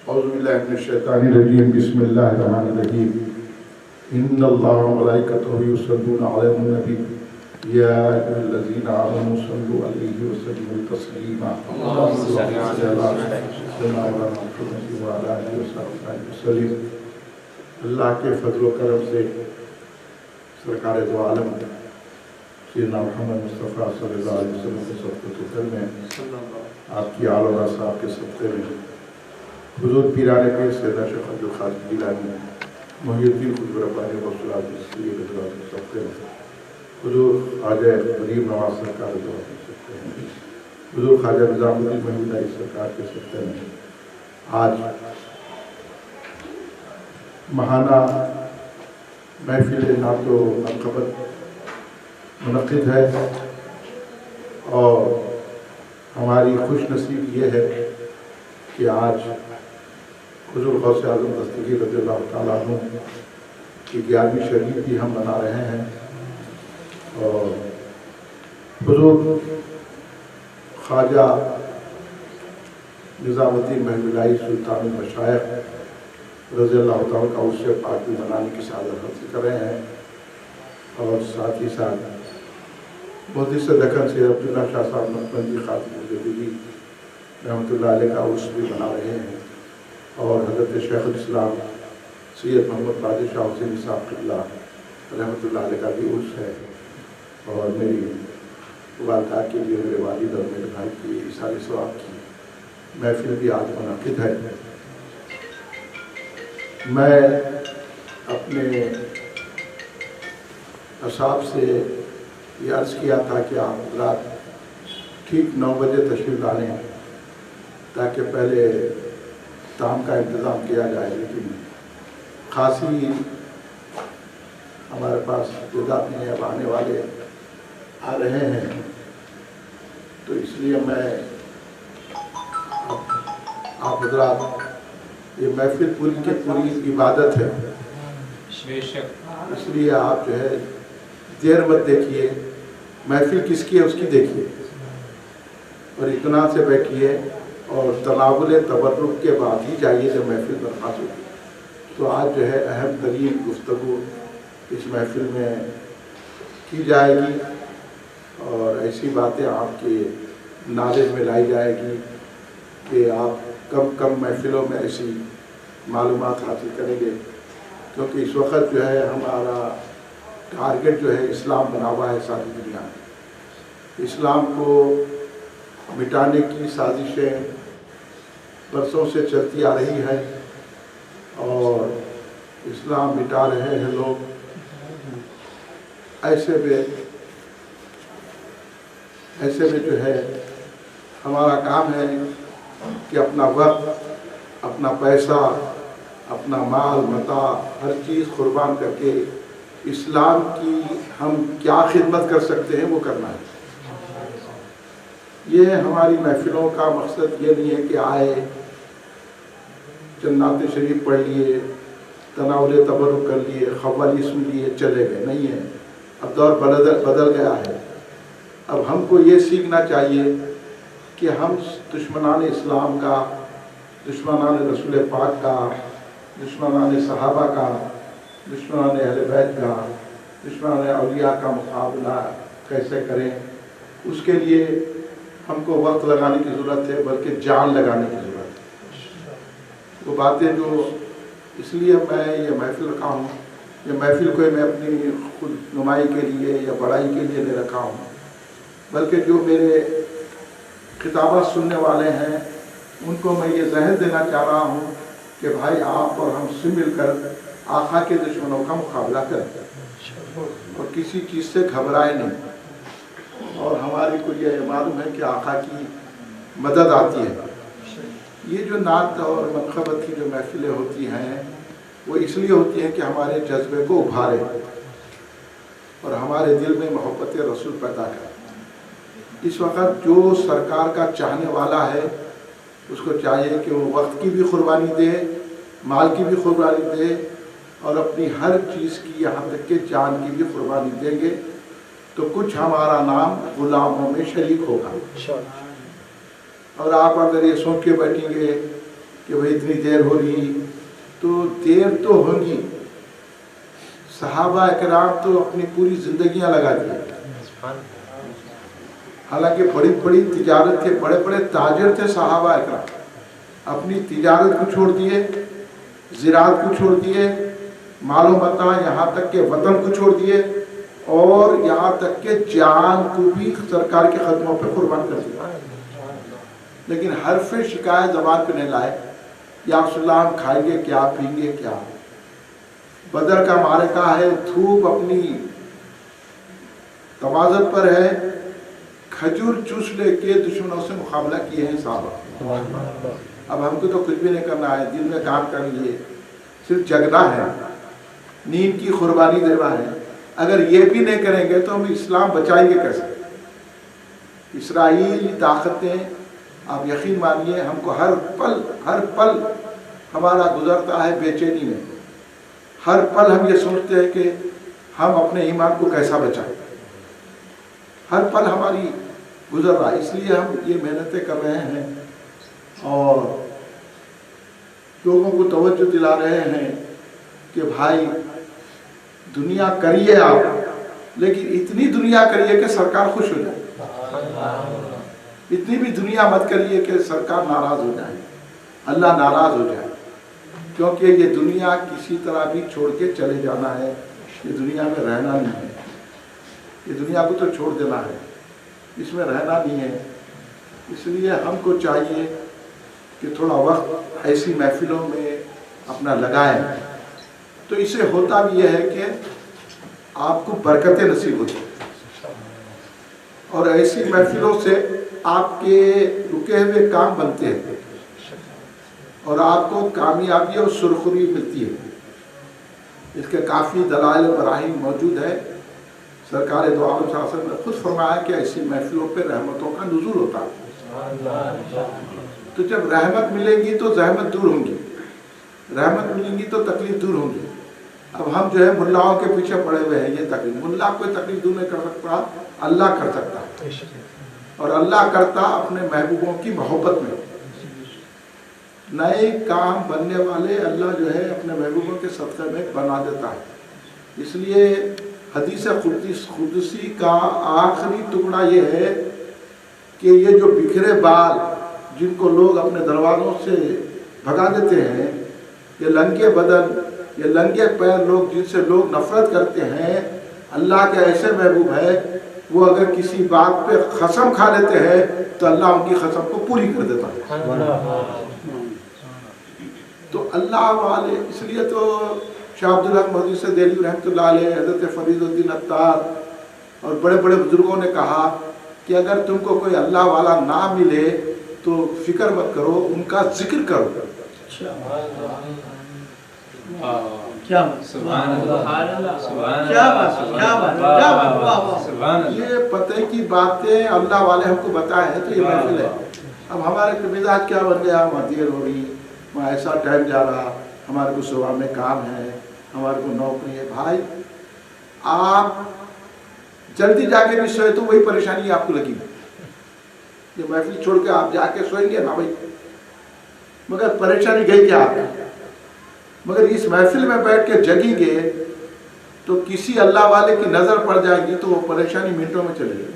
اعوذ باللہ من الشیطان الرجیم بسم اللہ الرحمن الرحیم ان اللہ و ملائکتہ یصلون علی النبی یا ایھا الذین آمنوا صلوا علیہ وسلموا تسلیما اللهم صل علی سیدنا محمد وعلی آلہ وصحبہ وسلم۔ اللہ کے فضل و کرم سے سرکار دو عالم سیدنا محمد مصطفیٰ صلی اللہ علیہ وسلم کے صحبت و خیر میں، آپ کی آل و صاحب کے صدقے میں، حضور پیران پیر سیدنا شیخ عبد القادر جیلانی محی الدین قطب ربانی غوث العظم سید حضرات کے صدقے میں، حضور خواجہ غریب نواز سرکار کے صدقے میں، حضور خواجہ نظام الدین محمود علی سرکار کے صدقے میں آج ماہانہ محفل نعت و منقبت منعقد ہے، اور ہماری خوش نصیب یہ ہے کہ آج حضور غوث اعظم دستگیر رضی اللہ تعالیٰ عنہ کی 11ویں شریف بھی ہم منا رہے ہیں، اور حضور خواجہ نظام الدین محمود علی سلطان المشائخ رضی اللہ تعالیٰ کا عرص پاک بھی منانے کی سعادت حاصل کر رہے ہیں، اور ساتھ ہی ساتھ محدث دکن سے عبداللہ شاہ صاحب نقشبندی خاتم مجددی رحمۃ اللہ علیہ کا عرص بھی منا رہے ہیں، اور حضرت شیخ الاسلام سید محمد بادشاہ حسین صاحب قبلہ رحمۃ اللہ علیہ کا بھی عرص ہے، اور میری والدہ کے لیے میرے والد اور میرے بھائی کی ایثار ثواب کی محفل بھی آج منعقد ہے۔ میں اپنے اصحاب سے یہ عرض کیا تھا کہ آپ حضرات ٹھیک 9 بجے تشریف لائیں تاکہ پہلے طعام کا انتظام کیا جائے، لیکن خاصی ہمارے پاس تعداد نہیں ہے، اب آنے والے آ رہے ہیں، تو اس لیے میں آپ حضرات یہ محفل پوری کی پوری عبادت ہے، اس لیے آپ جو ہے دیر مت دیکھیے، محفل کس کی ہے اس کی دیکھیے، اور اطمینان سے بیٹھیے، اور تناول تبرک کے بعد ہی جائیے جب محفل برخاست ہوگی۔ تو آج جو ہے اہم ترین گفتگو اس محفل میں کی جائے گی، اور ایسی باتیں آپ کے نالج میں لائی جائے گی کہ آپ کم محفلوں میں ایسی معلومات حاصل کریں گے، کیونکہ اس وقت جو ہے ہمارا ٹارگٹ جو ہے اسلام بنا ہوا ہے ساری دنیا میں۔ اسلام کو مٹانے کی سازشیں برسوں سے چلتی آ رہی ہے، اور اسلام مٹا رہے ہیں لوگ۔ ایسے میں جو ہے ہمارا کام ہے کہ اپنا وقت، اپنا پیسہ، اپنا مال متاع ہر چیز قربان کر کے اسلام کی ہم کیا خدمت کر سکتے ہیں وہ کرنا ہے۔ یہ ہماری محفلوں کا مقصد یہ نہیں ہے کہ آئے چند نعت شریف پڑھ لیے، تناول تبرک کر لیے، قوالی سن لیے، چلے گئے، نہیں ہے۔ اب دور بدل گیا ہے۔ اب ہم کو یہ سیکھنا چاہیے کہ ہم دشمنان اسلام کا، دشمنان رسول پاک کا، دشمنان صحابہ کا، دشمنان اہل بیت کا، دشمنان اولیاء کا مقابلہ کیسے کریں۔ اس کے لیے ہم کو وقت لگانے کی ضرورت ہے، بلکہ جان لگانے کی ضرورت ہے۔ وہ باتیں جو اس لیے میں یہ محفل رکھا ہوں، یہ محفل کوئی میں اپنی خود نمائی کے لیے یا بڑائی کے لیے نہیں رکھا ہوں، بلکہ جو میرے خطابات سننے والے ہیں ان کو میں یہ ذہن دینا چاہ رہا ہوں کہ بھائی آپ اور ہم سے مل کر آقا کے دشمنوں کا مقابلہ کریں، اور کسی چیز سے گھبرائے نہیں، اور ہماری کو یہ معلوم ہے کہ آقا کی مدد آتی ہے۔ یہ جو نعت اور منقبت کی جو محفلیں ہوتی ہیں وہ اس لیے ہوتی ہیں کہ ہمارے جذبے کو ابھارے اور ہمارے دل میں محبت رسول پیدا کرے۔ اس وقت جو سرکار کا چاہنے والا ہے اس کو چاہیے کہ وہ وقت کی بھی قربانی دے، مال کی بھی قربانی دے، اور اپنی ہر چیز کی، یہاں تک کہ جان کی بھی قربانی دیں گے، تو کچھ ہمارا نام غلاموں میں شریک ہوگا۔ اور آپ اگر یہ سوچ کے بیٹھیں گے کہ بھئی اتنی دیر ہو رہی، تو دیر تو ہوگی. صحابہ اکرام تو اپنی پوری زندگیاں لگا دی، حالانکہ بڑی بڑی تجارت کے بڑے بڑے تاجر تھے صحابہ اکرام، اپنی تجارت کو چھوڑ دیے، زراعت کو چھوڑ دیے، مال و متاع یہاں تک کہ وطن کو چھوڑ دیے، اور یہاں تک کہ جان کو بھی سرکار کے قدموں پہ قربان کر دیا. لیکن حرف شکایت زبان پہ نہیں لائے، یا رسول اللہ ہم کھائیں گے کیا، پئیں گے کیا. بدر کا معرکہ ہے، دھوپ اپنی توازن پر ہے، کھجور چوس لے کے دشمنوں سے مقابلہ کیے ہیں صحابہ. اب ہم کو تو کچھ بھی نہیں کرنا ہے، دن میں کام کر لیے، صرف جگنا ہے، نیند کی قربانی دینا ہے. اگر یہ بھی نہیں کریں گے تو ہم اسلام بچائیں گے کیسے؟ اسرائیلی طاقتیں، آپ یقین مانیے ہم کو ہر پل ہمارا گزرتا ہے بے چینی میں. ہر پل ہم یہ سوچتے ہیں کہ ہم اپنے ایمان کو کیسا بچائیں. ہر پل ہماری گزر رہا ہے، اس لیے ہم یہ محنتیں کر رہے ہیں اور لوگوں کو توجہ دلا رہے ہیں کہ بھائی دنیا کریے آپ، لیکن اتنی دنیا کریے کہ سرکار خوش ہو جائے. اتنی بھی دنیا مت کریے کہ سرکار ناراض ہو جائے، اللہ ناراض ہو جائے. کیونکہ یہ دنیا کسی طرح بھی چھوڑ کے چلے جانا ہے، یہ دنیا میں رہنا نہیں ہے. یہ دنیا کو تو چھوڑ دینا ہے، اس میں رہنا نہیں ہے. اس لیے ہم کو چاہیے کہ تھوڑا وقت ایسی محفلوں میں اپنا لگائیں، تو اسے ہوتا بھی یہ ہے کہ آپ کو برکتیں نصیب ہوتی ہیں، اور ایسی محفلوں سے آپ کے رکے ہوئے کام بنتے ہیں اور آپ کو کامیابی اور سرخری ملتی ہے. اس کے کافی دلائل و براہین موجود ہے. سرکار دو عالم صلی اللہ علیہ وسلم نے خود فرمایا کہ ایسی محفلوں پہ رحمتوں کا نزول ہوتا ہے. تو جب رحمت ملے گی تو زحمت دور ہوں گی، رحمت ملیں گی تو تکلیف دور ہوں گی. اب ہم جو ہے ملاؤں کے پیچھے پڑے ہوئے ہیں، یہ تکلیف ملا کوئی تکلیف دور نہیں کر سکتا، اللہ کر سکتا ہے. اور اللہ کرتا اپنے محبوبوں کی محبت میں. نئے کام بننے والے اللہ جو ہے اپنے محبوبوں کے صدقے میں بنا دیتا ہے. اس لیے حدیث قدسی کا آخری ٹکڑا یہ ہے کہ یہ جو بکھرے بال جن کو لوگ اپنے دروازوں سے بھگا دیتے ہیں، یہ لنگے بدن، یہ لنگے پیر لوگ جن سے لوگ نفرت کرتے ہیں، اللہ کے ایسے محبوب ہے وہ اگر کسی بات پہ قسم کھا لیتے ہیں تو اللہ ان کی قسم کو پوری کر دیتا ہے. تو اللہ والے، اس لیے تو شاہ عبدالحق محدث سے دہلوی رحمۃ اللہ علیہ، حضرت فرید الدین عطار اور بڑے بڑے بزرگوں نے کہا کہ اگر تم کو کوئی اللہ والا نہ ملے تو فکر مت کرو، ان کا ذکر کرو. یہ پتہ کی باتیں اللہ والے ہم کو بتائے ہیں تو یہ محفل ہے. اب ہمارے مزاج کیا بن گیا، وہاں دیر ہو رہی، وہاں ایسا ٹائم جا رہا، ہمارے کو صبح میں کام ہے، ہمارے کو نوکری ہے. بھائی آپ جلدی جا کے بھی سوئے تو وہی پریشانی آپ کو لگی. یہ محفل چھوڑ کے آپ جا کے سوئیں گے نا بھائی، مگر پریشانی گئی کیا آپ کی. مگر اس محفل میں بیٹھ کے جگیں گے تو کسی اللہ والے کی نظر پڑ جائے گی تو وہ پریشانی منٹوں میں چلے گی.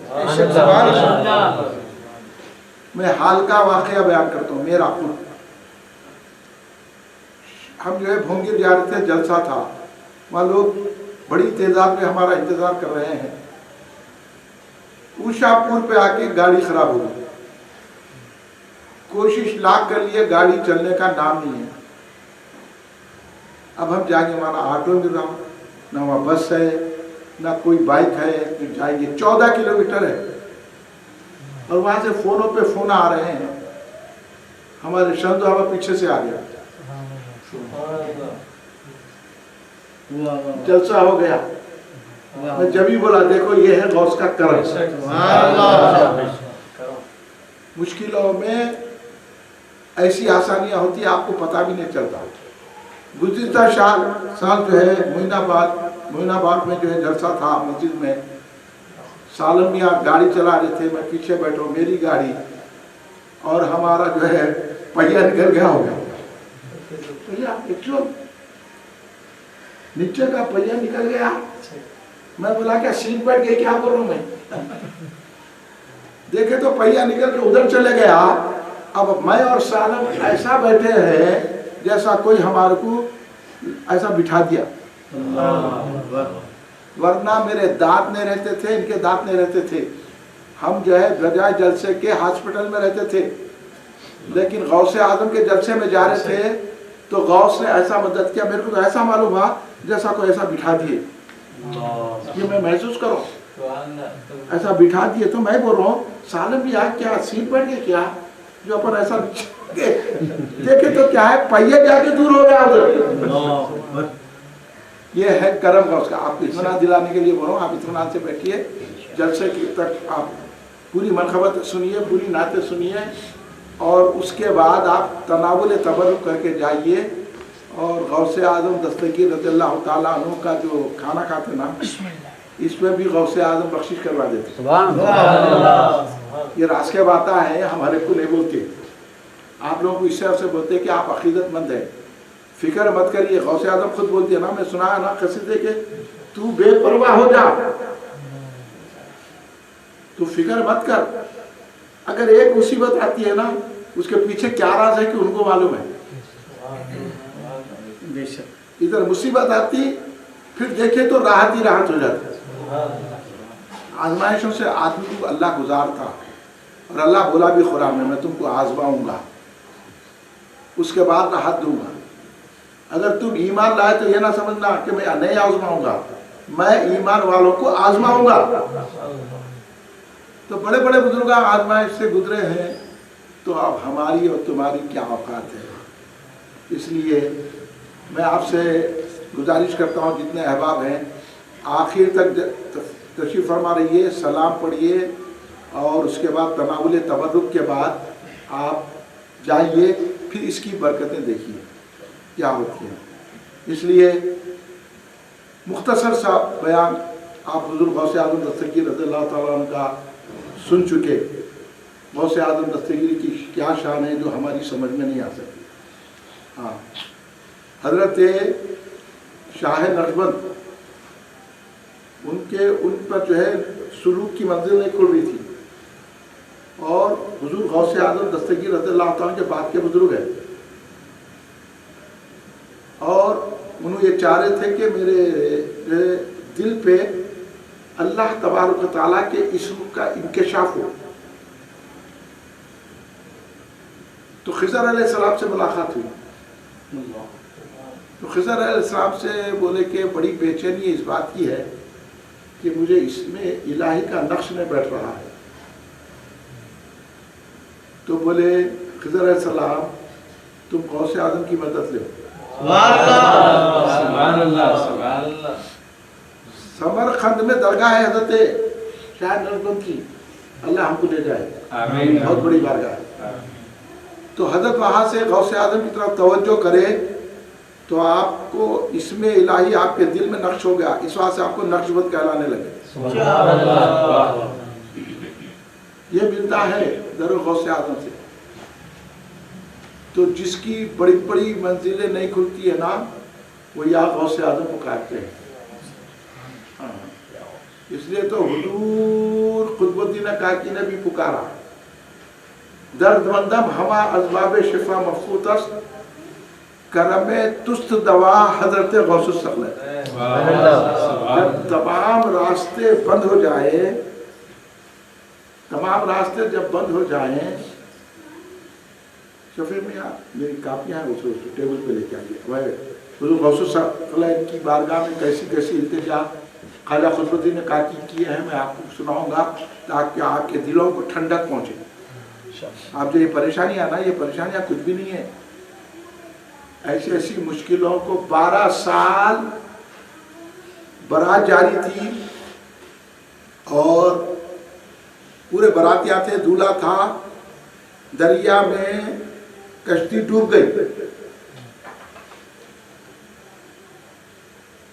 میں حال کا واقعہ بیان کرتا ہوں میرا خود. ہم جو ہے بھونگیر جا رہے تھے، جلسہ تھا وہاں، لوگ بڑی تعداد میں ہمارا انتظار کر رہے ہیں. اوشا پور پہ آ کے گاڑی خراب ہو گئی. کوشش لاکھ کر لیے، گاڑی چلنے کا نام نہیں ہے. اب ہم جائیں گے، ہمارا آٹو مل رہا، نہ وہاں بس ہے نہ کوئی بائک ہے، تو جائیں گے. 14 کلومیٹر ہے اور وہاں سے فونوں پہ فون آ رہے ہیں. ہمارے شند ہوا پیچھے سے آ گیا، جلسہ ہو گیا. میں جب ہی بولا دیکھو یہ ہے غوث کا کرم. مشکلوں میں ایسی آسانیاں ہوتی ہیں آپ کو پتہ بھی نہیں چلتا. گزشتہ سال جو ہے معین آباد میں جو ہے جلسہ تھا مسجد میں. سالم میاں گاڑی چلا رہے تھے، میں پیچھے بیٹھا ہوں، میری گاڑی، اور ہمارا جو ہے پہیا نکل گیا ہو گیا. भैया एक्चुअल नीचे का पहिया निकल गया। मैं बोला क्या सीट बैठ गई, क्या बोल रहा हूँ मैं। देखे तो पहिया निकल के उधर चले गया। अब मैं और सालम ऐसा बैठे हैं जैसा कोई हमारे को ऐसा बिठा दिया, वरना मेरे दांत नहीं रहते थे, इनके दांत नहीं रहते थे। हम जो है बजाय जलसे के हॉस्पिटल में रहते थे, लेकिन गौसे आजम के जलसे में जा रहे थे तो गौस ने ऐसा मदद किया। मेरे को तो ऐसा मालूम हुआ जैसा कोई ऐसा बिठा दिए, ये मैं महसूस करूं, ऐसा बिठा दिए। तो मैं बोल रहा हूँ सालम भी आज क्या सीट बैठ गई क्या, जो अपन ऐसा देखे तो क्या है, पहिया जाके दूर हो गया उधर। ये है करम गौस का। आप इत्मीनान दिलाने के लिए बोल रहा हूँ, आप इत्मीनान से बैठिए, जलसे तक आप पूरी मनखबत सुनिए, पूरी नाते सुनिए, और उसके बाद आप तनावुल तबर्रुक करके जाइए। और गौसे आजम दस्तगीर रज़ियल्लाहु ताला अन्हु का जो खाना खाते ना, इसमें भी गौसे आजम बख्शिश करवा देते। ये रास के बातें हैं, हमारे को नहीं बोलते। आप लोगों को इससे से बोलते कि आप अकीदतमंद है, फिक्र मत करिए। गौसे आजम खुद बोलती है ना, मैं सुना है ना कसीदे के, तू बेपरवाह हो जा, तू फिक्र मत कर। अगर एक मुसीबत आती है ना, उसके पीछे क्या राज है कि उनको मालूम है। इधर मुसीबत आती, फिर देखे तो राहत ही राहत हो जाती। आजमाइशों से आदमी को अल्लाह गुजारता, और अल्लाह बोला भी कुरान में, मैं तुमको आजमाऊंगा, उसके बाद राहत दूंगा। अगर तुम ईमान लाए तो ये ना समझना कि मैं नहीं आजमाऊंगा, मैं ईमान वालों को आजमाऊंगा। तो बड़े बड़े बुजुर्ग आजमाइश से गुजरे हैं, तो अब हमारी और तुम्हारी क्या औकात है। इसलिए मैं आपसे गुजारिश करता हूँ, जितने अहबाब हैं आखिर तक तशरीफ़ फरमा रहिए, सलाम पढ़िए, और उसके बाद तनावुल तबर्रुक के बाद आप जाइए, फिर इसकी बरकतें देखिए क्या होती हैं। इसलिए मुख्तसर सा बयान आप हुज़ूर गौसे आज़म दस्तगीर रज़ियल्लाहु ताला अन्हु का सुन चुके। गौसे आज़म दस्तगीर की क्या शान है जो हमारी समझ में नहीं आ सकती। हाँ, हज़रत शाह नक्शबंद, उन पर जो है सुलूक की मंजिल नहीं खुल रही थी, और हुज़ूर गौसे आज़म दस्तगीर रज़ियल्लाहु ताला के बाद के बुजुर्ग हैं, और उन्होंने ये चाह रहे थे कि मेरे दिल पे अल्लाह तबारक व तआला के इस्म का इंकशाफ हो। तो खिज़र अलैहिस्सलाम से मुलाकात हुई। तो खिज़र अलैहिस्सलाम से बोले कि बड़ी बेचैनी इस बात की है कि मुझे इसमें इलाही का नक्श में बैठ रहा है। तो बोले खिज़र अलैहिस्सलाम, तुम गौसे आज़म की मदद लो। समरखंद में दरगाह है हज़रत शाह नक्शबंद की, अल्लाह हमको ले जाए, आमीन। बहुत बड़ी बारगाह है। तो हज़रत वहाँ से गौसे आज़म की तरफ तवज्जो करे तो आपको इसमें इलाही आपके दिल में नक्श हो गया, इस वजह से आपको नक्शबंद कहलाने लगे। ये मिलता है दर गौसे आज़म से। तो जिसकी बड़ी बड़ी मंजिलें नहीं खुलती है ना, वो या गौसे आज़म पुकारते हैं। हाँ, इसलिए तो हुजूर खुतबुद्दीन काकी ने भी पुकारा, दर्दमंदम हमा अज़बाब शिफा मफूतस करमे तुस्त दवा हजरत गौसुस सगलत। जब तमाम रास्ते बंद हो जाए, तमाम रास्ते जब बंद हो जाएं, शफीर में मेरी कापियाँ हैं, उसे टेबल पे लेके आइए। वह हुजूर गौसुस सगलत की बारगाह में कैसी कैसी इल्तिजा ख्वाजा खुतबुद्दीन काकी किए हैं, मैं आपको सुनाऊंगा ताकि आपके दिलों को ठंडक पहुँचे। आप जो ये परेशानियाँ ना, ये परेशानियाँ कुछ भी नहीं है। ऐसी ऐसी मुश्किलों को 12 साल बारात जारी थी, और पूरे बाराती आते, दूल्हा था, दरिया में कश्ती डूब गई,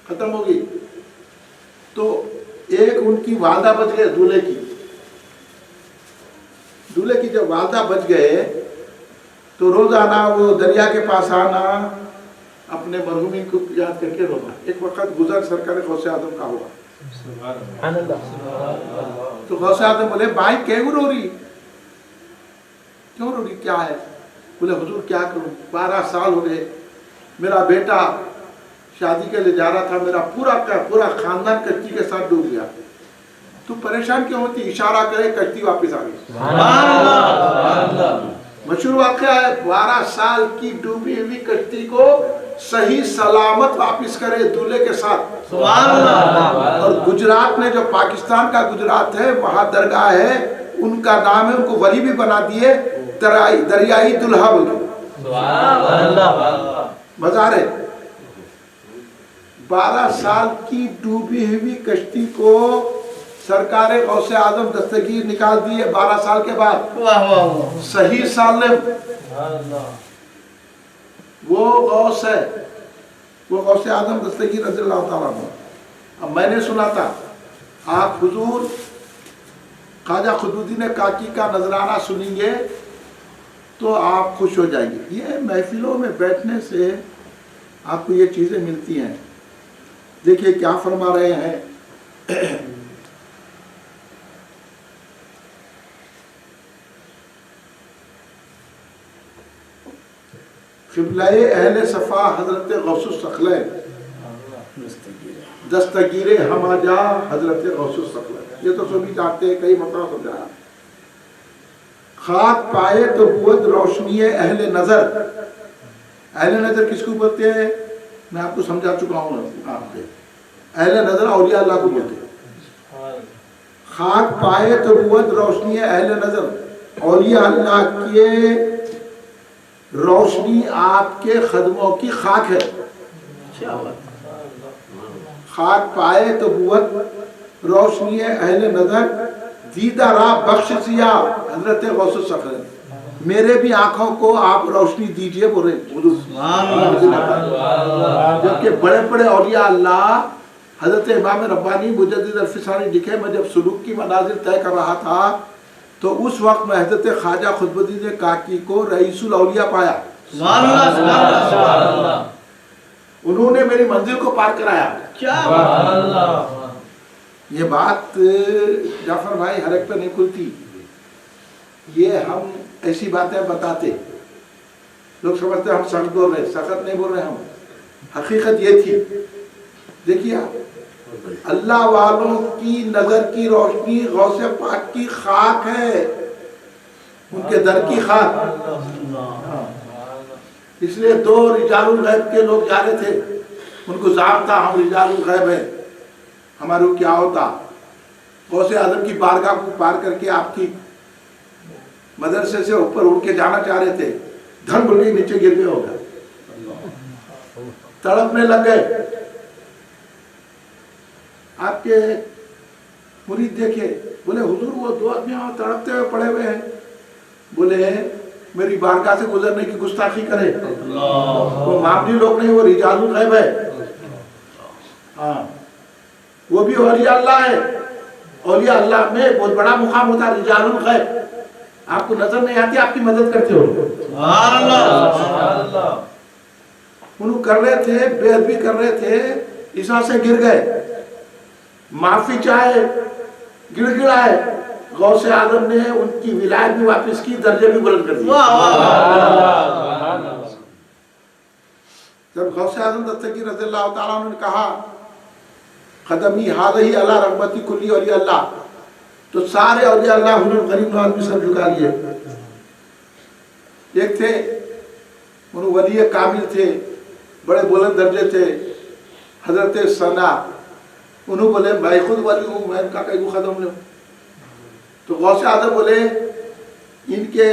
खत्म हो गई। तो एक उनकी वालदा बच गए, दूल्हे की जब वालदा बच गए तो रोजाना वो दरिया के पास आना, अपने मरहूमी को याद करके रोना। एक वक्त गुजर सरकार गौसे आजम का हुआ, तो गौसे आजम बोले भाई क्यों रो रही, क्यों रो रही, क्या है? बोले हुजूर क्या करूं, 12 साल हो गए, मेरा बेटा शादी के लिए जा रहा था, मेरा पूरा का पूरा खानदान कश्ती के साथ डूब गया। तू परेशान क्यों होती? इशारा करे कश्ती वापस आ गई। मशहूर वाक़या है, 12 साल की डूबी हुई कश्ती को सही सलामत वापस करे दूल्हे के साथ। और गुजरात में जो पाकिस्तान का गुजरात है, वहां दरगाह है, उनका नाम है, उनको वली भी बना दिए दरियाई दुल्हा बोल के, मज़ार है। 12 साल की डूबी हुई कश्ती को सरकार गौसे आजम दस्तगीर निकाल दिए 12 साल के बाद, सही साल। वो गौस है, वो गौसे आजम दस्तगीर रज़ियल्लाहु ताला अन्हु। अब मैंने सुना था आप हुजूर ख्वाजा खुदुद्दीन काकी का नजराना सुनेंगे तो आप खुश हो जाएंगे। ये महफिलों में बैठने से आपको ये चीज़ें मिलती हैं। देखिए क्या फरमा रहे हैं, क़िबला-ए अहले सफ़ा हज़रत गौसुस सख़लैन दस्तगीर हमाजा हज़रत गौसुस सख़लैन, ये तो सभी जानते हैं, कई मरतबा समझाया। खाक पाए तो बुअत रोशनी अहले नज़र, अहले नज़र किसको बोलते हैं मैं आपको समझा चुका हूँ। आपके अहले नज़र औलिया अल्लाह को बोलते हैं। खाक पाए तो बुअत रोशनी अहले नज़र, औलिया अल्लाह के रोशनी आपके खदमों की खाक है। खाक पाए तो बुअत रोशनी अहले नज़र, दीदारा बख्शिया हज़रत गौसुस सख़लैन, मेरे भी आंखों को आप रोशनी दीजिए बोले। जबकि बड़े बड़े औलिया अल्लाह, हज़रत इमाम रब्बानी मुजद्दिद अल-फ़िसानी लिखे, मैं जब सुलूक की मनाजिल तय कर रहा था तो उस वक्त में हज़रत ख्वाजा खुदुद्दीन काकी को रईसुल औलिया पाया। उन्होंने मेरी मंजिल को पार कराया। क्या ये बात जाफर भाई हर एक पे नहीं खुलती, ये हम ऐसी बातें बताते, लोग समझते हम सख्त बोल रहे, सख्त नहीं बोल रहे हम, हकीकत ये थी। देखिए अल्लाह वालों की नजर की रोशनी गौसे पाक की खाक है, उनके दर की खाक। इसलिए 2 रिजालुल गैब के लोग जा रहे थे, उनको जाम था हम रिजालुल गैब है, हमारे को क्या होता। गौसे आजम की बारगाह को पार करके आपकी मदरसे से ऊपर उड़ के जाना चाह रहे थे, धन बोल के नीचे गिर गए, होगा तड़पने लग गए। आपके मुरीद देखे, बोले हुजूर वो 2 आदमी वहां तड़पते हुए पड़े हुए हैं, बोले मेरी बारगाह से गुजरने की गुस्ताखी करे, वो मामूली लोग नहीं, वो रिजालुल गैब है। हाँ वो भी औलिया अल्लाह है, औलिया अल्लाह में बहुत बड़ा मुकाम होता है रिजालुल गैब, आपको नजर नहीं आती, आपकी मदद करते हो। उन्होंने कर रहे थे, बेअदबी कर रहे थे, इस वजह से गिर गए, माफी चाहे, गिड़गिड़ाए, गौसे आजम ने उनकी विलायत भी वापस की, दर्जे भी बुलंद कर दिए। जब गौसे आजम दस्तगीर रज़ियल्लाहु ताला अन्हु ने कहा कदमी हाज़ही अला रग़बती कुल्ली औलिया अल्लाह, तो सारे औलिया अल्लाह हुजूर गरीब नवाज में सर झुका लिए। एक थे उन्होंने वली कामिल थे, बड़े बुलंद दर्जे थे, हजरत सना, उन्होंने बोले मैं खुद वली हूँ, मैं इनका कई कदम लूँ। तो गौसे आजम बोले इनके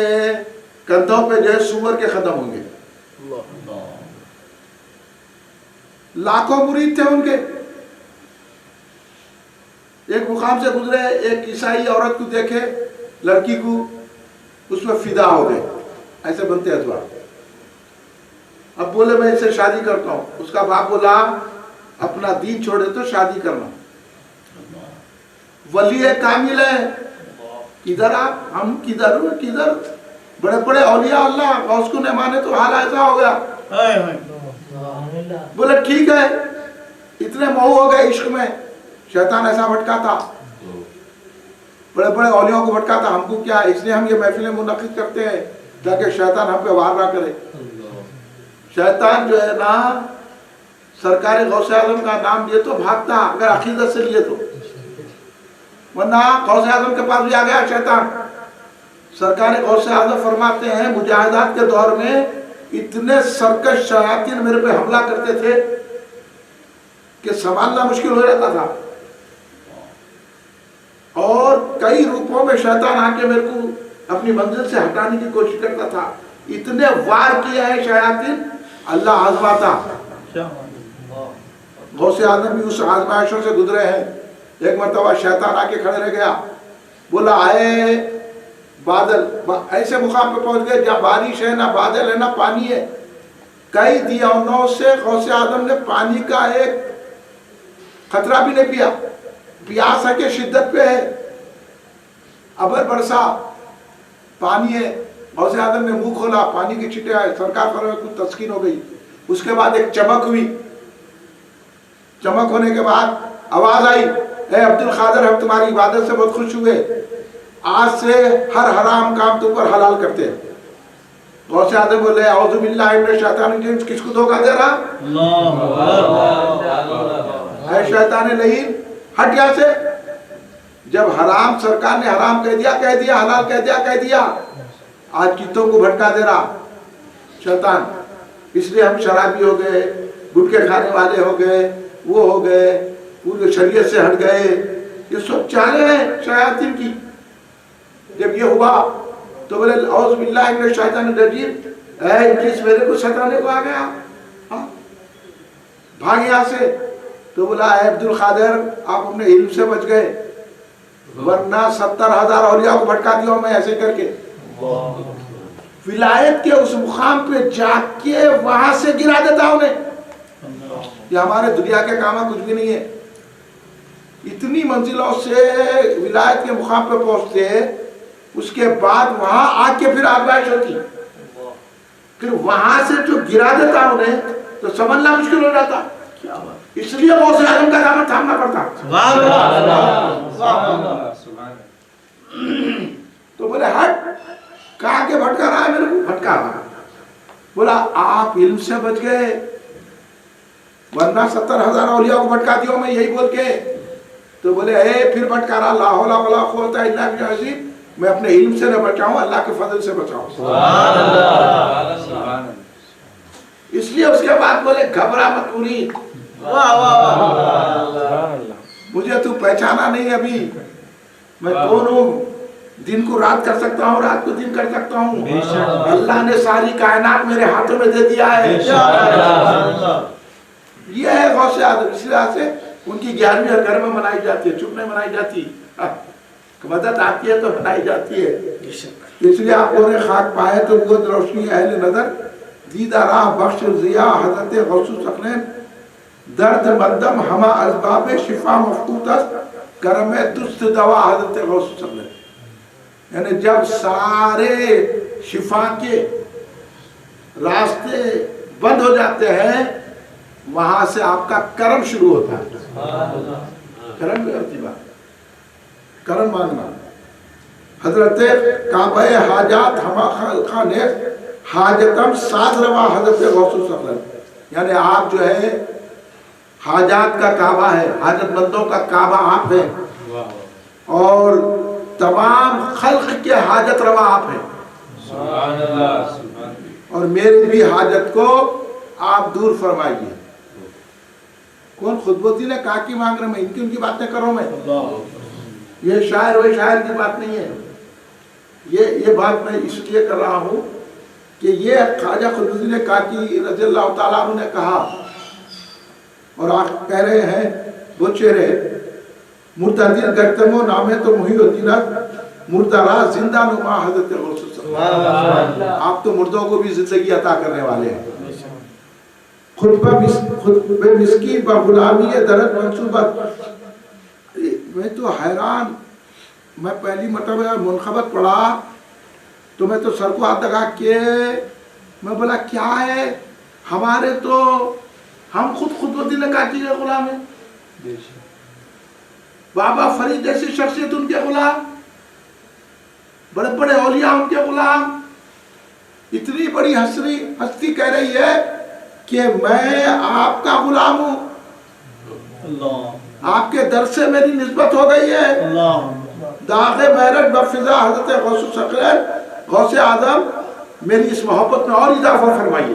कंधों पे जो है सूअर के कदम होंगे। लाखों मुरीद थे उनके। एक मुकाम से गुजरे, एक ईसाई औरत को देखे, लड़की को, उसमें फिदा हो गए, ऐसे बनते अथवा। अब बोले मैं इससे शादी करता हूँ, उसका बाप बोला अपना दीन छोड़े तो शादी करना। वली कामिल है, किधर आप, हम किधर, बड़े बड़े औलिया अल्लाह, उसको न माने तो हाल ऐसा हो गया। बोले ठीक है, इतने मोह हो गए इश्क में, शैतान ऐसा भटकाता, बड़े बड़े औलियों को भटकाता, हमको क्या, इसलिए हम ये महफिलें मुनक़िद करते हैं ताकि शैतान हम पे वार ना करे। शैतान जो है ना, सरकार गौसे आज़म का नाम लिए तो भागता, अगर अकीदत से लिए तो, वरना गौसे आज़म के पास भी आ गया शैतान। सरकार गौसे आज़म फरमाते हैं, मुजाहिदात के दौर में इतने सरकश शयातीन मेरे पे हमला करते थे कि संभालना मुश्किल हो जाता था, और कई रूपों में शैतान आके मेरे को अपनी मंजिल से हटाने की कोशिश करता था। इतने वार किए हैं शयातीन, अल्लाह आजमाता। गौसे आज़म भी उस आजमाइशों से गुजरे हैं। एक मरतबा शैतान आके खड़े रह गया, बोला आए बादल, ऐसे मुकाम पे पहुंच गए जहाँ बारिश है, ना बादल है, ना पानी है। कई दियानों से गौसे आज़म ने पानी का एक खतरा भी नहीं पिया, प्यास है कि शिद्दत पे है, अबर बरसा, पानी है। गौसे आज़म ने मुंह खोला, पानी की छींटे आए, सरकार पर कुछ तस्कीन हो गई। उसके बाद एक चमक हुई, चमक होने के बाद आवाज आई, ए अब्दुल कादिर, हम तुम्हारी इबादत से बहुत खुश हुए, आज से हर हराम काम तुम पर हलाल करते हैं। गौसे आज़म बोले औज़ु बिल्लाहि मिनश शैतानिर रजीम, किसको धोखा दे रहा है शैतान लईन, हट यहाँ से। जब हराम सरकार ने हराम कह दिया, हलाल कह दिया, आज कितों को भटका दे रहा शैतान। इसलिए हम शराबी हो गए, गुटखे खाने वाले हो गए, वो हो गए, पूरे शरीयत से हट गए। ये सब चाले हैं शयातीन की। जब ये हुआ तो बोले औज़ु बिल्लाहि मिनश शैतानिर रजीम, इब्लीस मेरे को सताने को आ गया, भाग यहाँ से। तो बोला अब्दुल कादिर, आप अपने इल्म से बच गए, वरना 70,000 औलिया को भटका दिया मैं ऐसे करके। विलायत के उस मुकाम पे जाके वहां से गिरा देता उन्हें। ये हमारे दुनिया के काम कुछ भी नहीं है। इतनी मंजिलों से विलायत के मुकाम पे पहुंचते, उसके बाद वहां आके फिर आजमाइश होती, फिर वहां से जो गिरा देता उन्हें तो समझना मुश्किल हो जाता। इसलिए गौसे आज़म का दामन थामना पड़ता। तो बोले हट, कहा के भटका रहा है मेरे को, भटका रहा। बोला आप इल्म से बच गए, वरना 70,000 औलिया को भटका दिया मैं, यही बोल के। तो बोले फिर भटका रहा, ला हौला वला कुव्वता इल्ला बिल्लाह अज़ीम, मैं अपने इल्म से न बचाऊं, अल्लाह के फजल से बचाऊं। इसलिए उसके बाद बोले घबरा मत पूरी, मुझे तू पहचाना नहीं अभी, मैं कौन हूँ, दिन को रात कर सकता हूँ, रात को दिन कर सकता हूँ। अल्लाह ने सारी कायनात मेरे हाथों में दे दिया है। ये है गौसे आज़म। इसलिए से उनकी 11वीं हर घर में मनाई जाती है, चुप नहीं मनाई जाती, मदद आती है तो मनाई जाती है। इसलिए आप लोगों खाक पाए तो वो रोशनी अहले नजर, दीदा राह बख्श जिया हजरत गौसुल सकलैन, दर्द मद्दम हमा असबाब शिफा मफकूतस, करम दुस्त दवा हजरत गौसुल सकलैन। यानी जब सारे शिफा के रास्ते बंद हो जाते हैं, वहां से आपका कर्म शुरू होता है। कर्म भी होती बात, कर्म मांगना। हजरत काबा हाजात हमा खाने हाजतम साज रवा हजरत गौसुल सकलैन, यानी आप जो है हाजात का काबा है, हाजतमंदों का काबा आप है, और तमाम खल्क के हाजत रवा आप हैं, और मेरी भी हाजत को आप दूर फरमाइए। कौन खुदबुद्दी ने कहा कि मांग रहे, मैं इनकी उनकी बातें करो, मैं ये शायर वही शायर की बात नहीं है। ये बात मैं इसलिए कर रहा हूँ कि ये ख्वाजा खुदबुद्दी ने कहा कि रज़ियल्लाहु ताला अन्हु ने कहा, और आप कह रहे हैं वो चेहरे मुर्तदिल गर्तमो नामे तो मुहीउद्दीन मुर्तरा जिंदा नुमा हज़रत गौसुल सकलैन। आप तो मुर्दों को भी जिंदगी अता करने वाले हैं। खुद मिस्कीन व गुलामी दरद मंसूबत। मैं तो हैरान, मैं पहली मरतबा मुनखबत पढ़ा तो मैं तो सर को हाथ लगा के मैं बोला क्या है, ہمارے تو ہم خود وزیر کاچی کے غلام ہیں، بابا فرید جیسی شخصیت ان کے غلام، بڑے بڑے اولیاء ان کے غلام. اتنی بڑی ہستی کہہ رہی ہے کہ میں آپ کا غلام ہوں، آپ کے در سے میری نسبت ہو گئی ہے. داغ میرٹ بفضا حضرت غوث الثقلین غوث اعظم میری اس محبت میں اور اضافہ فرمائیے.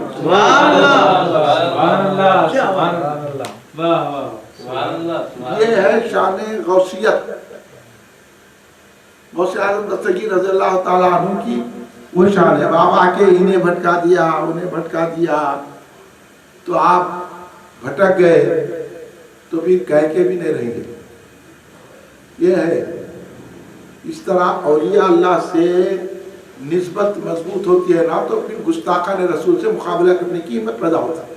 یہ ہے شان غوثیت. غوث اعظم دستگیر رضی اللہ تعالیٰ عنہ کی وہ شان ہے. بابا کے انہیں بھٹکا دیا انہیں بھٹکا دیا تو آپ بھٹک گئے تو پھر کہہ کے بھی نہیں رہیں گے. یہ ہے اس طرح اولیاء اللہ سے نسبت مضبوط ہوتی ہے نا تو پھر گستاخان رسول سے مقابلہ کرنے کی ہمت پیدا ہوتا ہے.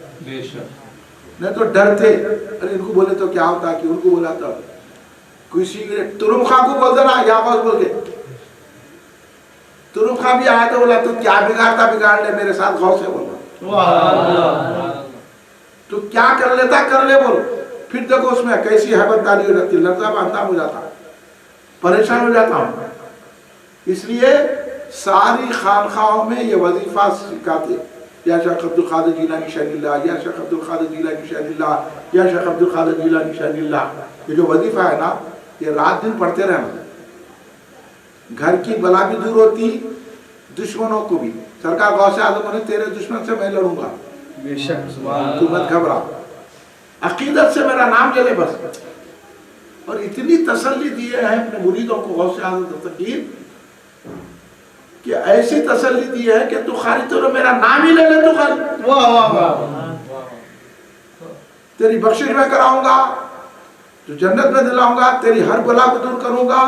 نہیں تو ڈر تھے، ارے ان کو بولے تو کیا ہوتا کہ ان کو بولا تھا کسی ترم خان کو بول دینا یا آواز بول کے. ترم خان بھی آیا تو بولا تو کیا بگاڑتا بگاڑ لے میرے ساتھ غور سے بولنا، تو کیا کر لیتا کر لے بولو. پھر دیکھو اس میں کیسی حیبت داری ہو جاتی، لرزہ باندھا ہو جاتا، پریشان ہو جاتا ہوں. اس لیے ساری خانخواہوں میں یہ وظیفہ سکھاتے، یا شیخ عبد القادر جیلانی شان اللہ، یا شیخ عبد القادر جیلانی شان اللہ، یا شیخ عبد القادر جیلانی شان اللہ. یہ جو وظیفہ ہے نا یہ رات دن پڑھتے رہنا. گھر کی بلا بھی دور ہوتی، دشمنوں کو بھی. سرکار غوث اعظم نے تیرے دشمن سے میں لڑوں گا، تو مت گھبرا، عقیدت سے میرا نام لے لے بس. اور اتنی تسلی دیے ہیں اپنے مریدوں کو غوث اعظم دستگیر کہ ایسی تسلی دی ہے کہ تو خالی تو میرا نام ہی لے لے تو خالی تیری بخشش میں کراؤں گا، تو جنت میں دلاؤں گا، تیری ہر بلا کو دور کروں گا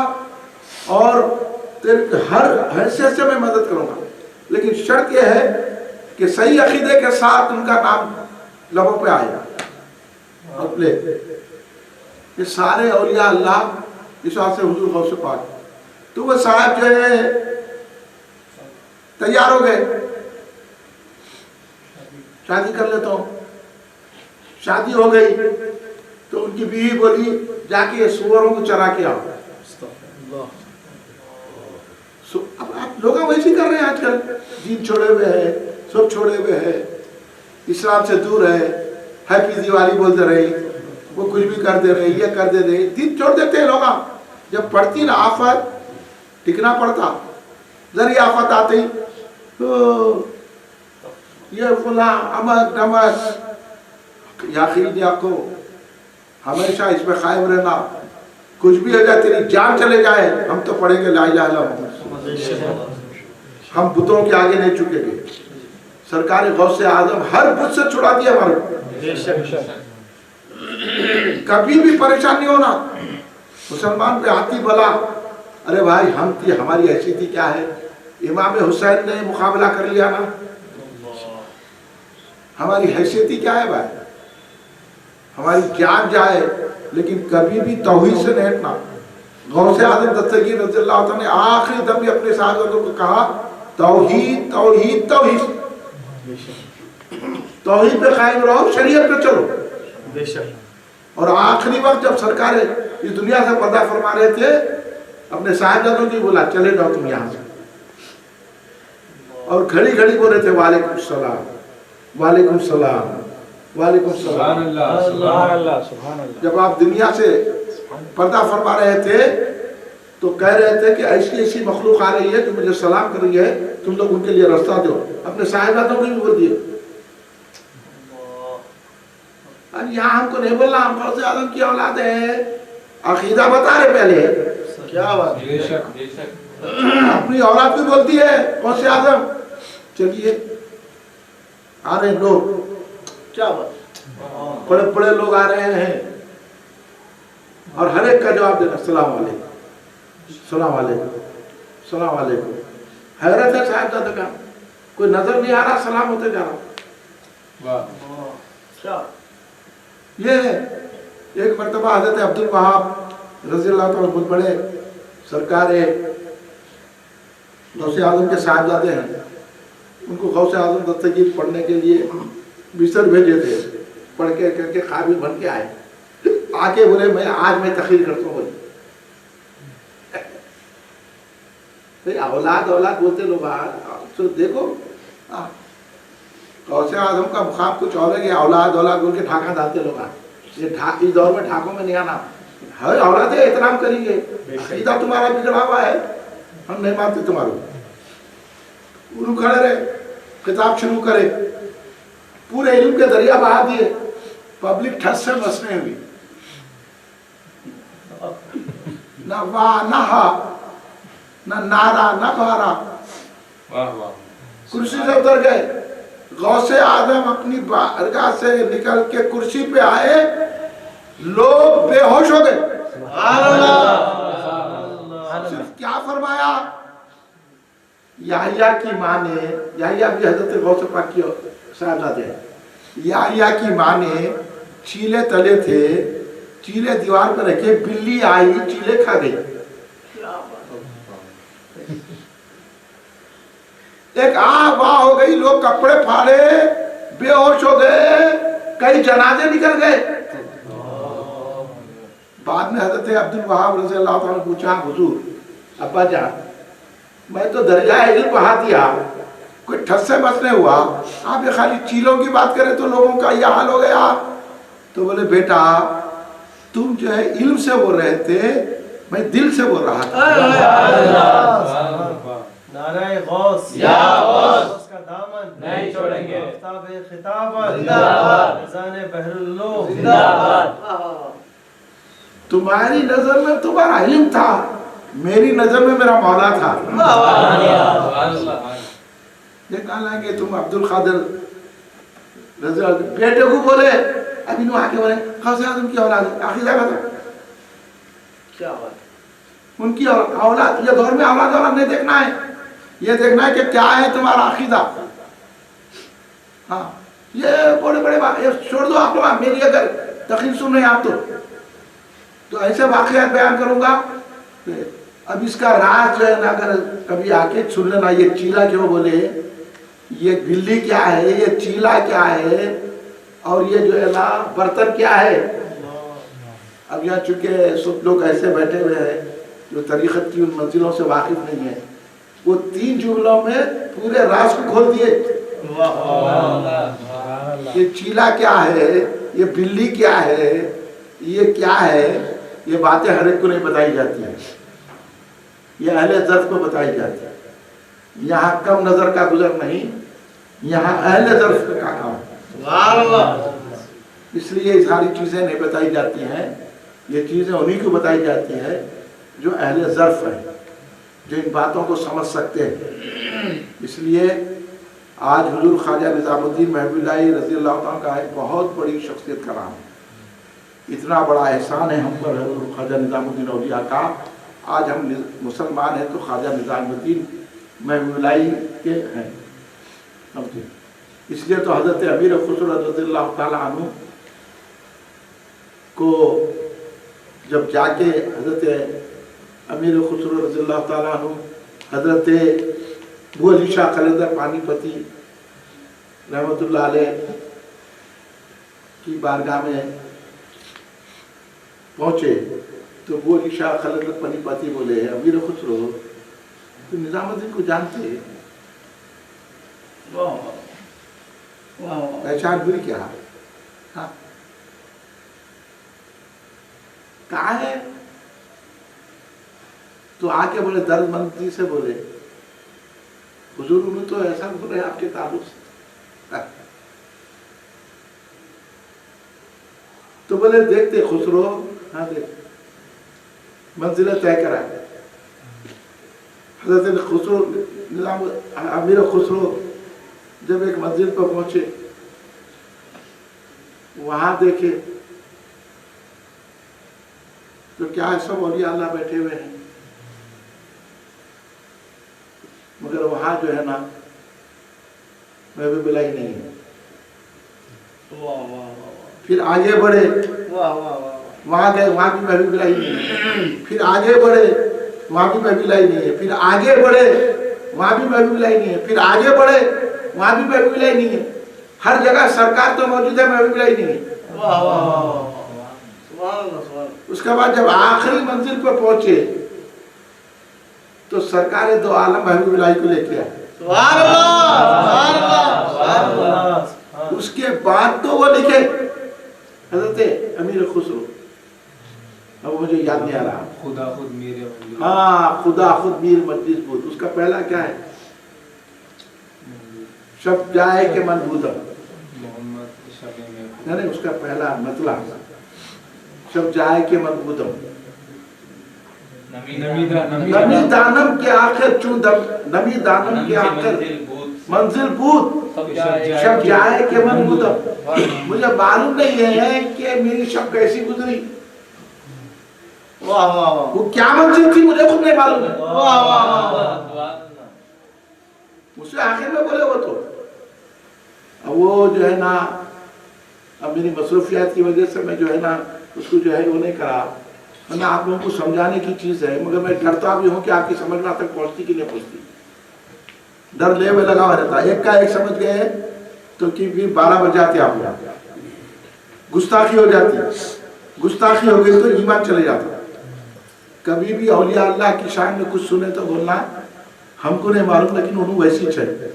اور تیری ہر حیثیت سے میں مدد کروں گا. لیکن شرط یہ ہے کہ صحیح عقیدے کے ساتھ ان کا نام لبوں پہ آئے. اور لے یہ سارے اولیاء اللہ اس واسطے سے حضور غوث پاک تو وہ صاحب جو ہے تیار ہو گئے، شادی کر لیتا ہوں. شادی ہو گئی تو ان کی بیوی بولی جا کے سوروں کو چرا کے آؤ. اب آپ لوگ ویسے کر رہے ہیں آج کل، دین چھوڑے ہوئے ہیں، سب چھوڑے ہوئے ہیں، اسلام سے دور ہے، ہیپی دیوالی بولتے رہے، وہ کچھ بھی کر دے رہے، یہ کر دے رہے، دین چھوڑ دیتے ہیں لوگ. جب پڑتی نا آفت ٹکنا پڑتا، ذری آفت آتی تو یہ فلاں امک نمک یاقین کو ہمیشہ اس میں قائم رہنا. کچھ بھی ہو جائے، تیری جان چلے جائے، ہم تو پڑھیں گے لا الہ الا اللہ، ہم بتوں کے آگے نہیں چکے گے. سرکار غوث اعظم ہر بت سے چھڑا دیا ہمارے. کبھی بھی پریشان نہیں ہونا. مسلمان پہ آتی بلا، ارے بھائی ہم تھی، ہماری حیثیتی کیا ہے. امام حسین نے مقابلہ کر لیا نا، ہماری حیثیتی کیا ہے بھائی. ہماری جان جائے لیکن کبھی بھی توحید سے نہیں ہٹنا. غوث اعظم دستگیر رضی اللہ عنہ نے آخری دم بھی اپنے صحابہ کو کہا توحید توحید توحید، توحید پہ قائم رہو، شریعت پہ چلو. اور آخری وقت جب سرکار اس دنیا سے پردہ فرما رہے تھے اپنے صاحبزادوں کی بولا چلے جاؤ تم یہاں سے، اور گھڑی گھڑی بول رہے تھے وعلیکم السلام وعلیکم السلام وعلیکم السلام. سبحان اللہ. جب آپ دنیا سے پردہ فرما رہے تھے تو کہہ رہے تھے کہ ایسی ایسی مخلوق آ رہی ہے جو مجھے سلام کر رہی ہے، تم لوگ ان کے لیے راستہ دو. اپنے صاحبزادوں کو بھی بول دیے. اب یہاں ہم کو نہیں بولنا، ہم غوث اعظم کی اولاد ہے، عقیدہ بتا رہے پہلے. کیا بات، اپنی اولاد بھی بولتی ہے غوث اعظم. چلیے آ رہے لوگ، کیا بات، بڑے بڑے لوگ آ رہے ہیں اور ہر ایک کا جواب دینا السلام علیکم السلام علیکم السلام علیکم. حیرت ہے صاحبزادہ کا، کوئی نظر نہیں آ رہا، سلام ہوتے جا رہا. کیا یہ ایک مرتبہ حضرت عبد الوہاب رضی اللہ تعالیٰ بہت بڑے سرکار غوث اعظم کے صاحبزادے ہیں، ان کو غوث اعظم دستگیر پڑھنے کے لیے मिस्र भेजे थे, पढ़ के करके काबिल बन के आए, आके बोले मैं आज मैं तकरीर करता हूँ। भाई औलाद औलाद बोलते लोग, तो देखो गौसे आजम का मुकाम कुछ और है कि औलाद औलाद बोल के ढाका डालते लोग। ये इस दौर में ढाकों में नहीं आना, हर औलाद एहतराम करेंगे। अकीदा तुम्हारा बिगड़ा हुआ है, हम नहीं मानते तुम्हारे। उन्होंने खड़े रहे, किताब शुरू करे, पूरे इल्म के दरिया बहा दिए, पब्लिक ठस से बसने हुई, ना वाह ना हा, ना नारा ना बारा, कुर्सी से उतर गए। गौसे आदम अपनी बारगाह से निकल के कुर्सी पे आए, लोग बेहोश हो गए। सिर्फ क्या फरमाया, याहिया की माँ ने, याहिया भी हजरत गौसे पाक की साहबजादे हैं, याहिया की माँ ने चीले तले थे, चीले दीवार पर रखे, बिल्ली आई चीले खा गई। एक आग वाह हो गई, लोग कपड़े फाड़े, बेहोश हो गए, कई जनाजे निकल गए। बाद में हजरत अब्दुल वहाब रज़ी अल्लाह ताला ने पूछा, हुजूर अब्बा जान, मैं तो दरियाए इल्म बहा दिया, कोई ठस से बस नहीं हुआ, आप ये खाली चीलों की बात करें तो लोगों का यह हाल हो गया। तो बोले बेटा तुम जो है इल्म से बोल रहे थे, मैं दिल से बोल रहा था। नाराए गौस या गौस का दामन नहीं छोड़ेंगे, आफ्ताबे खिताबत जिंदाबाद, फैज़ाने बहरुल नूर जिंदाबाद। तुम्हारी नजर में तुम्हारा इल्म था, मेरी नजर में मेरा मौला था। ये कहना कि तुम अब्दुल कादिर बेटे को बोले, अभी नु आके बोले गौसे आजम की औलाद है, आखिर क्या बता, क्या बात, उनकी औलाद, ये दौर में औलाद औलाद नहीं देखना है, ये देखना है कि क्या है तुम्हारा अकीदा। हाँ, ये बड़े बड़े बात, ये छोड़ दो आप लोग, मेरी अगर तकरीर सुन रहे हैं आप तो ऐसे वाक़यात बयान करूंगा। अब इसका राज जो है ना, अगर कभी आके सुन लेना, ये चीला क्यों बोले, ये बिल्ली क्या है, ये चीला क्या है, और ये जो है ना बर्तन क्या है। अब यहाँ चूंकि सब लोग ऐसे बैठे हुए हैं जो तरीक़त की उन मंजिलों से वाकिफ नहीं है, वो 3 जुमलों में पूरे राज को खोल दिए। ये चीला क्या है, ये बिल्ली क्या है, ये क्या है, ये बातें हर एक को नहीं बताई जाती है, ये अहले ज़र्फ़ को बताई जाती है। यहाँ कम नज़र का गुजर नहीं, यहाँ अहले ज़र्फ़ का काम, इसलिए ये सारी चीज़ें नहीं बताई जाती हैं। ये चीज़ें उन्हीं को बताई जाती है जो अहले ज़र्फ़ है, जो इन बातों को समझ सकते हैं। इसलिए आज हुजूर ख्वाजा निज़ामुद्दीन महबूबुल्लाह रज़ी अल्लाह ताला का एक बहुत बड़ी शख्सियत का नाम, इतना बड़ा एहसान है हम पर हुजूर ख्वाजा निज़ामुद्दीन औलिया का। आज हम मुसलमान हैं तो ख्वाजा निज़ामुद्दीन महबूबुल्लाह के हैं, समझे। इसलिए तो हज़रत अमीर खुसरो रज़ियल्लाहु ताला अन्हु को जब जाके हज़रत अमीर खुसरो रज़ियल्लाहु ताला अन्हु हज़रत अबू अली शाह कलंदर पानीपती रहमतुल्लाह अलैह की बारगाह में पहुँचे तो अबू अली शाह कलंदर पानीपती बोले, अमीर खुसरो तो निज़ामुद्दीन को जानते? पहचान हुई क्या? हाँ, कहाँ है? तो आके बोले दर्दमंदी से बोले, हुजूर उन्हें तो ऐसा बोले आपके ताल्लुक से। तो बोले देखते खुसरो, हाँ देख मंजिल तय करा। हज़रत खुसरो निज़ाम अमीर खुसरो जब एक मंजिल पर पहुंचे, वहां देखे तो क्या है, सब औलिया अल्लाह बैठे हुए हैं, मगर वहां जो है ना महबूबुल्लाह नहीं है। फिर आगे बढ़े, वहां गए, वहां भी महबूबुल्लाह नहीं है। फिर आगे बढ़े, वहां भी महबूबुल्लाह नहीं है। फिर आगे बढ़े, वहां भी महबूबुल्लाह नहीं है। फिर आगे बढ़े, वहां भी महबूबुल्लाह नहीं है। ہر جگہ سرکار تو موجود ہے، محبوب الہی نہیں ہے۔ واہ واہ واہ، سبحان اللہ سبحان اللہ۔ اس کے بعد جب آخری منزل پہ پہنچے تو سرکار دو عالم محبوب الہی کو لے کے آئے۔ سبحان اللہ سبحان اللہ سبحان اللہ۔ اس کے بعد تو وہ لکھے حضرت امیر خسرو، اب مجھے یاد نہیں آ رہا، خدا خود میر مجلس، ہاں خدا خود میر مجلس بود، اس کا پہلا کیا ہے؟ شب جائے کہ من بودم، محمد شب میں نہیں اس کا پہلا مطلب شب جائے کہ من بودم، نمی دانم کے آخر چوندم، نمی دانم کے آخر منزل بود، شب جائے کہ من بودم۔ مجھے معلوم نہیں ہے کہ میری شب کیسی گزری، واہ واہ واہ، وہ کیا منزل تھی مجھے خود نہیں معلوم ہے۔ واہ واہ واہ، مجھ سے آخر میں بولے وہ تو اب وہ جو ہے نا، اب میری مصروفیات کی وجہ سے میں جو ہے نا اس کو جو ہے وہ نہیں کرا، ورنہ آپ لوگوں کو سمجھانے کی چیز ہے، مگر میں ڈرتا بھی ہوں کہ آپ کی سمجھ میں تک پہنچتی کہ نہیں پہنچتی، ڈر لے میں لگا ہوا رہتا، ایک کا ایک سمجھ گئے تو پھر 12 بج جاتے آپ لوگ، گستاخی ہو جاتی، گستاخی ہو گئی تو ایمان چلے جاتا۔ کبھی بھی اولیاء اللہ کی شان میں کچھ سنے تو بولنا ہم کو نہیں معلوم لیکن انہوں ویسی چاہیے۔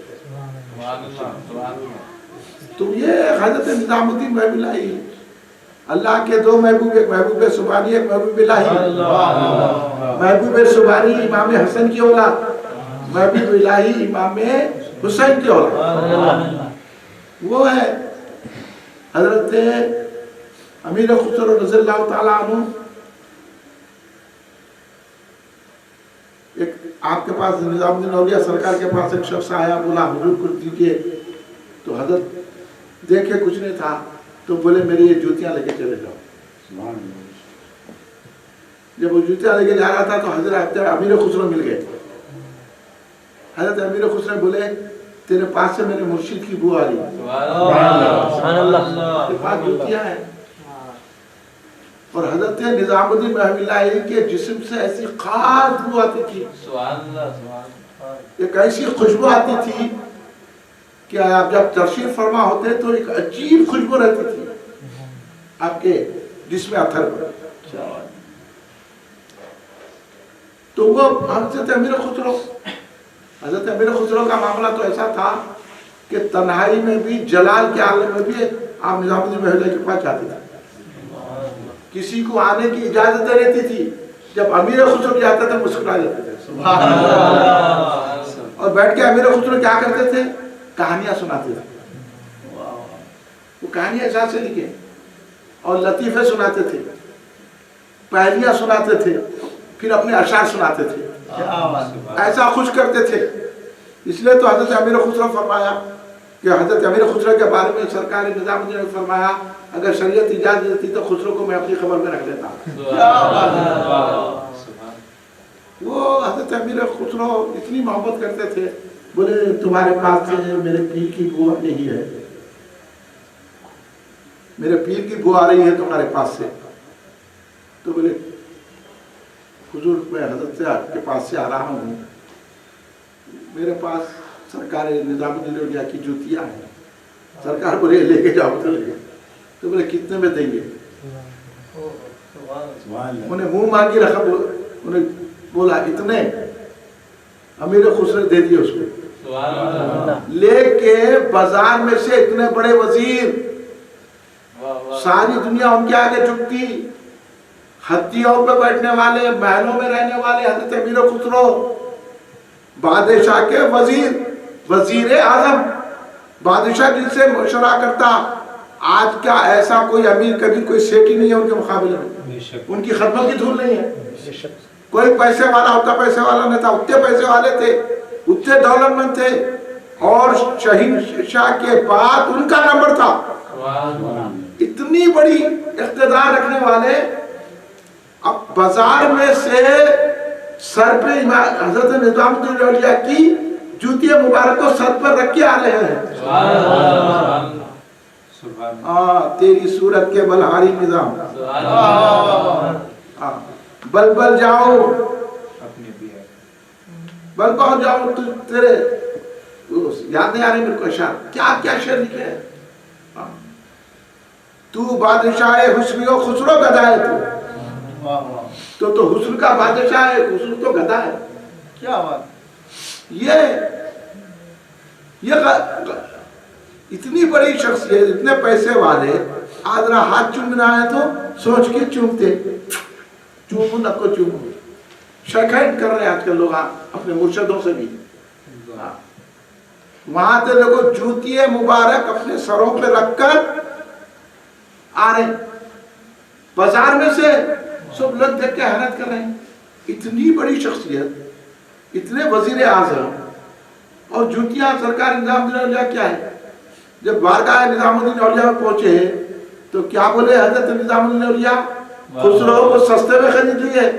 تو یہ حضرت نظام الدین محبوب الہی، اللہ کے دو محبوب، ایک محبوب سبحانی ایک محبوب الہی، محبوب سبحانی امام حسن کی اولاد، محبوب الہی امام حسین کی اولاد، وہ ہے حضرت امیر خسرو رضی اللہ تعالیٰ عنہ۔ ایک آپ کے پاس نظام الدین اولیاء سرکار کے پاس ایک شخص آیا، بولا حضور کچھ دیجئے، تو حضرت دیکھے کچھ نہیں تھا تو بولے میری یہ جوتیاں لے کے چلے جاؤ۔ جب وہ جوتیاں لے کے جا رہا تھا تو حضرت امیر خسرو مل گئے۔ حضرت امیر خسرو بولے تیرے پاس سے میرے مرشد کی بو آ رہی ہے، سبحان اللہ، تیرے پاس جوتیاں ہیں، اور حضرت نظام الدین محبوب الہی کے جسم سے ایسی خاص بو آتی تھی، ایک ایسی خوشبو آتی تھی کہ آپ جب تشریف فرما ہوتے تو ایک عجیب خوشبو رہتی تھی آپ کے جسم اتھر پر۔ تو وہ حضرت امیر خسرو کا معاملہ تو ایسا تھا کہ تنہائی میں بھی، جلال کے عالم میں بھی آپ نظام الدین محبوب الہی کے پاس جاتے تھے، کسی کو آنے کی اجازت دے رہتی تھی، جب امیر خسرو جاتے تھے مسکرا دیتے تھے، اور بیٹھ کے امیر خسرو کیا کرتے تھے؟ کہانیاں سناتے تھے، وہ کہانیاں ایسا سے لکھے اور لطیفے سناتے تھے، پہلیاں سناتے تھے، پھر اپنے اشعار سناتے تھے، ایسا خوش کرتے تھے۔ اس لیے تو حضرت امیر خسرو فرمایا کہ حضرت امیر خسرو کے بارے میں سرکار نظام الدین نے فرمایا اگر شریعت اجازت دیتی تو خسرو کو میں اپنی خبر میں رکھ لیتا۔ وہ حضرت امیر خسرو اتنی محبت کرتے تھے، بولے تمہارے پاس سے میرے پیر کی بو نہیں ہے، میرے پیر کی بو آ رہی ہے تمہارے پاس سے، تو بولے حضور میں حضرت کے پاس سے آ رہا ہوں، میرے پاس سرکار نظام الدین اولیاء کی جوتیاں ہیں، سرکار بولے لے کے جاؤ، تو بولے کتنے میں دیں گے؟ انہیں منہ مانگی رقم، انہیں بولا اتنے، امیر خسرو دے دیے اس کو، لے کے بازار میں سے اتنے بڑے وزیر، ساری دنیا ان کے آگے جھکتی، ہتھیوں پہ بیٹھنے والے، محلوں میں رہنے والے حضرت امیر خسرو، بادشاہ کے وزیر اعظم، بادشاہ جن سے مشورہ کرتا، آج کا ایسا کوئی امیر کبھی کوئی سیٹی نہیں ہے ان کے مقابلے میں، ان کی خدمت کی دھول نہیں ہے، کوئی پیسے والا ہوتا پیسے والا نہیں تھا، اتنے پیسے والے تھے، اتنے دولت مند تھے، اور شہنشاہ کے بعد ان کا نمبر تھا، اتنی بڑی اقتدار رکھنے والے، اب بازار میں سے سر پہ حضرت نظام الدین اولیاء کی جوتی مبارک کو سر پر رکھ کے آ رہے ہیں، تیری صورت کے بلہاری نظام، بل جاؤ، بل جاؤ، تیرے یاد نہیں آ رہے میرے کو اشعار کیا کیا شعر لکھے ہیں. تو بادشاہ حسن و خسرو گدا ہے تو حسن کا بادشاہ ہے, خسرو تو گدا ہے. کیا بات. یہ اتنی بڑی شخصیت, اتنے پیسے والے, آج رہا ہاتھ چومنا ہے تو سوچ کے چومتے, چومو نہ کو چومو. شیخین کر رہے ہیں آج کل لوگ اپنے مرشدوں سے بھی. وہاں تے دیکھو جوتی مبارک اپنے سروں پہ رکھ کر آ رہے ہیں, بازار میں سے سب لوگ دیکھ کے حیرت کر رہے ہیں. اتنی بڑی شخصیت, اتنے وزیر اعظم, اور جوتیاں. سرکار نظام الدین اولیاء کیا ہے, جب بارگاہ نظام الدین اولیاء میں پہنچے تو کیا بولے حضرت نظام الدین اولیاء, خسرو کو سستے میں خرید لیے.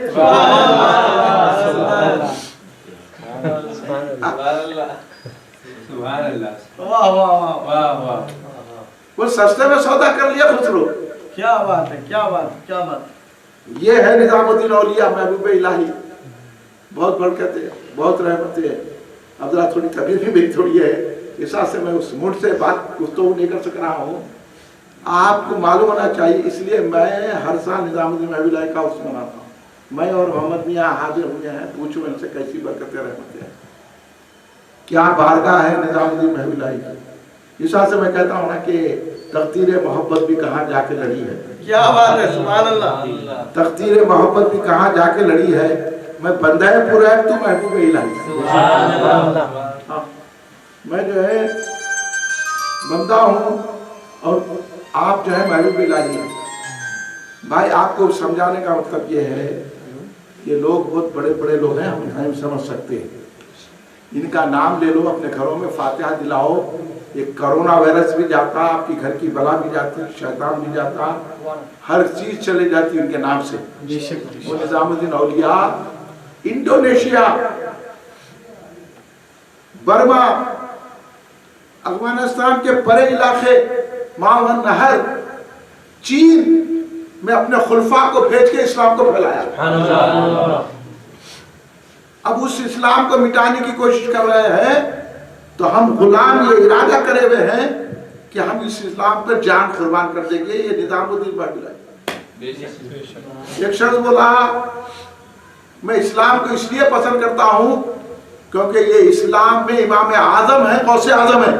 وہ سستے میں سودا کر لیا خسرو. کیا بات ہے, کیا بات, کیا بات. یہ ہے نظام الدین اولیاء, محبوب الہی. بہت برکت ہے, بہت رحمت ہے. اب ذرا تھوڑی طبیعت بھی میری تھوڑی ہے, اس وجہ سے میں اس موڈ سے بات گفتگو نہیں کر سک رہا ہوں. آپ کو معلوم ہونا چاہیے, اس لیے میں ہر سال نظام الدین محبوب الہی کا عرس مناتا ہوں. میں اور محمد میاں حاضر ہوئے ہیں, پوچھو ان سے کیسی برکتیں رحمتیں ہیں. کیا بارگاہ ہے نظام الدین محبوب الہی کی. اس وجہ سے میں کہتا ہوں نا کہ تقدیر محبت بھی کہاں جا کے لڑی ہے. کیا بات ہے, سبحان اللہ. تقدیر محبت بھی کہاں جا کے لڑی ہے. میں بندہ پورا ہے تو محبوب الہی. میں جو ہے بندہ ہوں اور آپ جو ہے محبوب الہی ہیں. بھائی آپ کو سمجھانے کا مطلب یہ ہے, یہ لوگ بہت بڑے بڑے لوگ ہیں, ہم نہیں سمجھ سکتے. ان کا نام لے لو, اپنے گھروں میں فاتحہ دلاؤ. یہ کرونا وائرس بھی جاتا, آپ کی گھر کی بلا بھی جاتی, شیطان بھی جاتا, ہر چیز چلے جاتی ان کے نام سے. وہ نظام الدین اولیاء انڈونیشیا, برما, افغانستان کے پرے علاقے, ماون نہر, چین میں اپنے خلفاء کو بھیج کے اسلام کو پھیلایا. اب اس اسلام کو مٹانے کی کوشش کر رہے ہیں تو ہم غلام یہ ارادہ کرے ہوئے ہیں کہ ہم اس اسلام پر جان قربان کر دیں گے. یہ نظام الدین محبوب الہی. ایک شخص بولا میں اسلام کو اس لیے پسند کرتا ہوں کیونکہ یہ اسلام میں امام اعظم ہے, غوث اعظم ہے.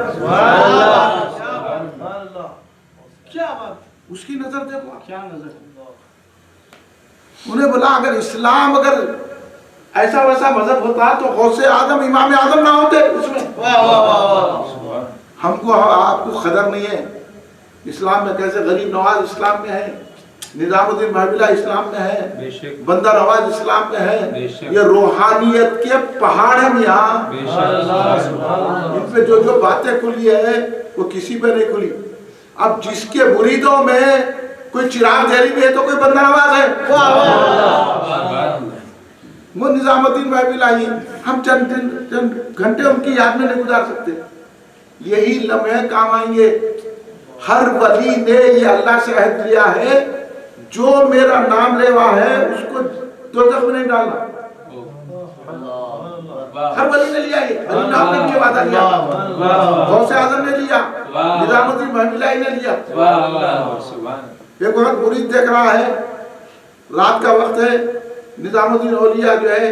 کیا بات. اس کی نظر دیکھو, کیا نظر. انہیں بولا اگر اسلام اگر ایسا ویسا مذہب ہوتا تو غوث اعظم امام اعظم نہ ہوتے اس میں. ہم کو, آپ کو قدر نہیں ہے اسلام میں کیسے غریب نواز اسلام میں ہے, نظام الدین محبوب الہی اسلام میں ہے, بندہ نواز اسلام میں ہے. یہ روحانیت کے پہاڑ ہیں یہاں. ان پہ جو جو باتیں کھلی ہے وہ کسی پہ نہیں کھلی. اب جس کے مریدوں میں کوئی چراغ دہلی بھی ہے تو کوئی بندہ نواز ہے. وہ نظام الدین محبوب الہی. ہم چند گھنٹے ان کی یاد میں نہیں گزار سکتے. یہی لمحے کام آئیں گے. ہر ولی نے یہ اللہ سے عہد لیا ہے جو میرا نام لیوا ہے اس کو دوزخ میں نہیں ڈالنا. ہر ولی نے لیا, یہ علی نام نے کے وعدہ لیا, غوث اعظم نے لیا, نظام الدین محبوب الہی نے لیا. ایک وقت مرید دیکھ رہا ہے, رات کا وقت ہے, نظام الدین اولیاء جو ہے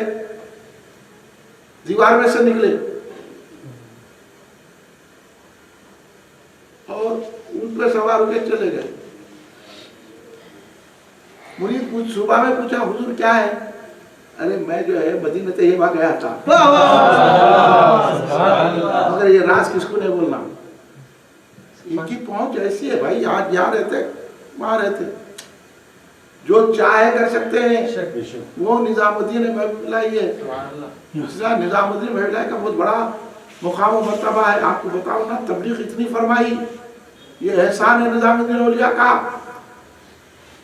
دیوار میں سے نکلے اور ان پہ سوار ہو کے چلے گئے. مرید کچھ صبح میں پوچھا حضور کیا ہے. ارے میں جو ہے مدینہ طیبہ گیا تھا, مگر یہ راز کس کو نہیں بولنا. ان کی پہنچ ایسی ہے بھائی, آج یہاں رہتے وہاں رہتے, جو چاہے کر سکتے ہیں. وہ نظام الدین محبوب الہی ہے. نظام الدین محبوب الہی کا بہت بڑا مقام و مرتبہ ہے. آپ کو بتاؤ نا, تبلیغ اتنی فرمائی, یہ احسان ہے نظام الدین اولیاء کا.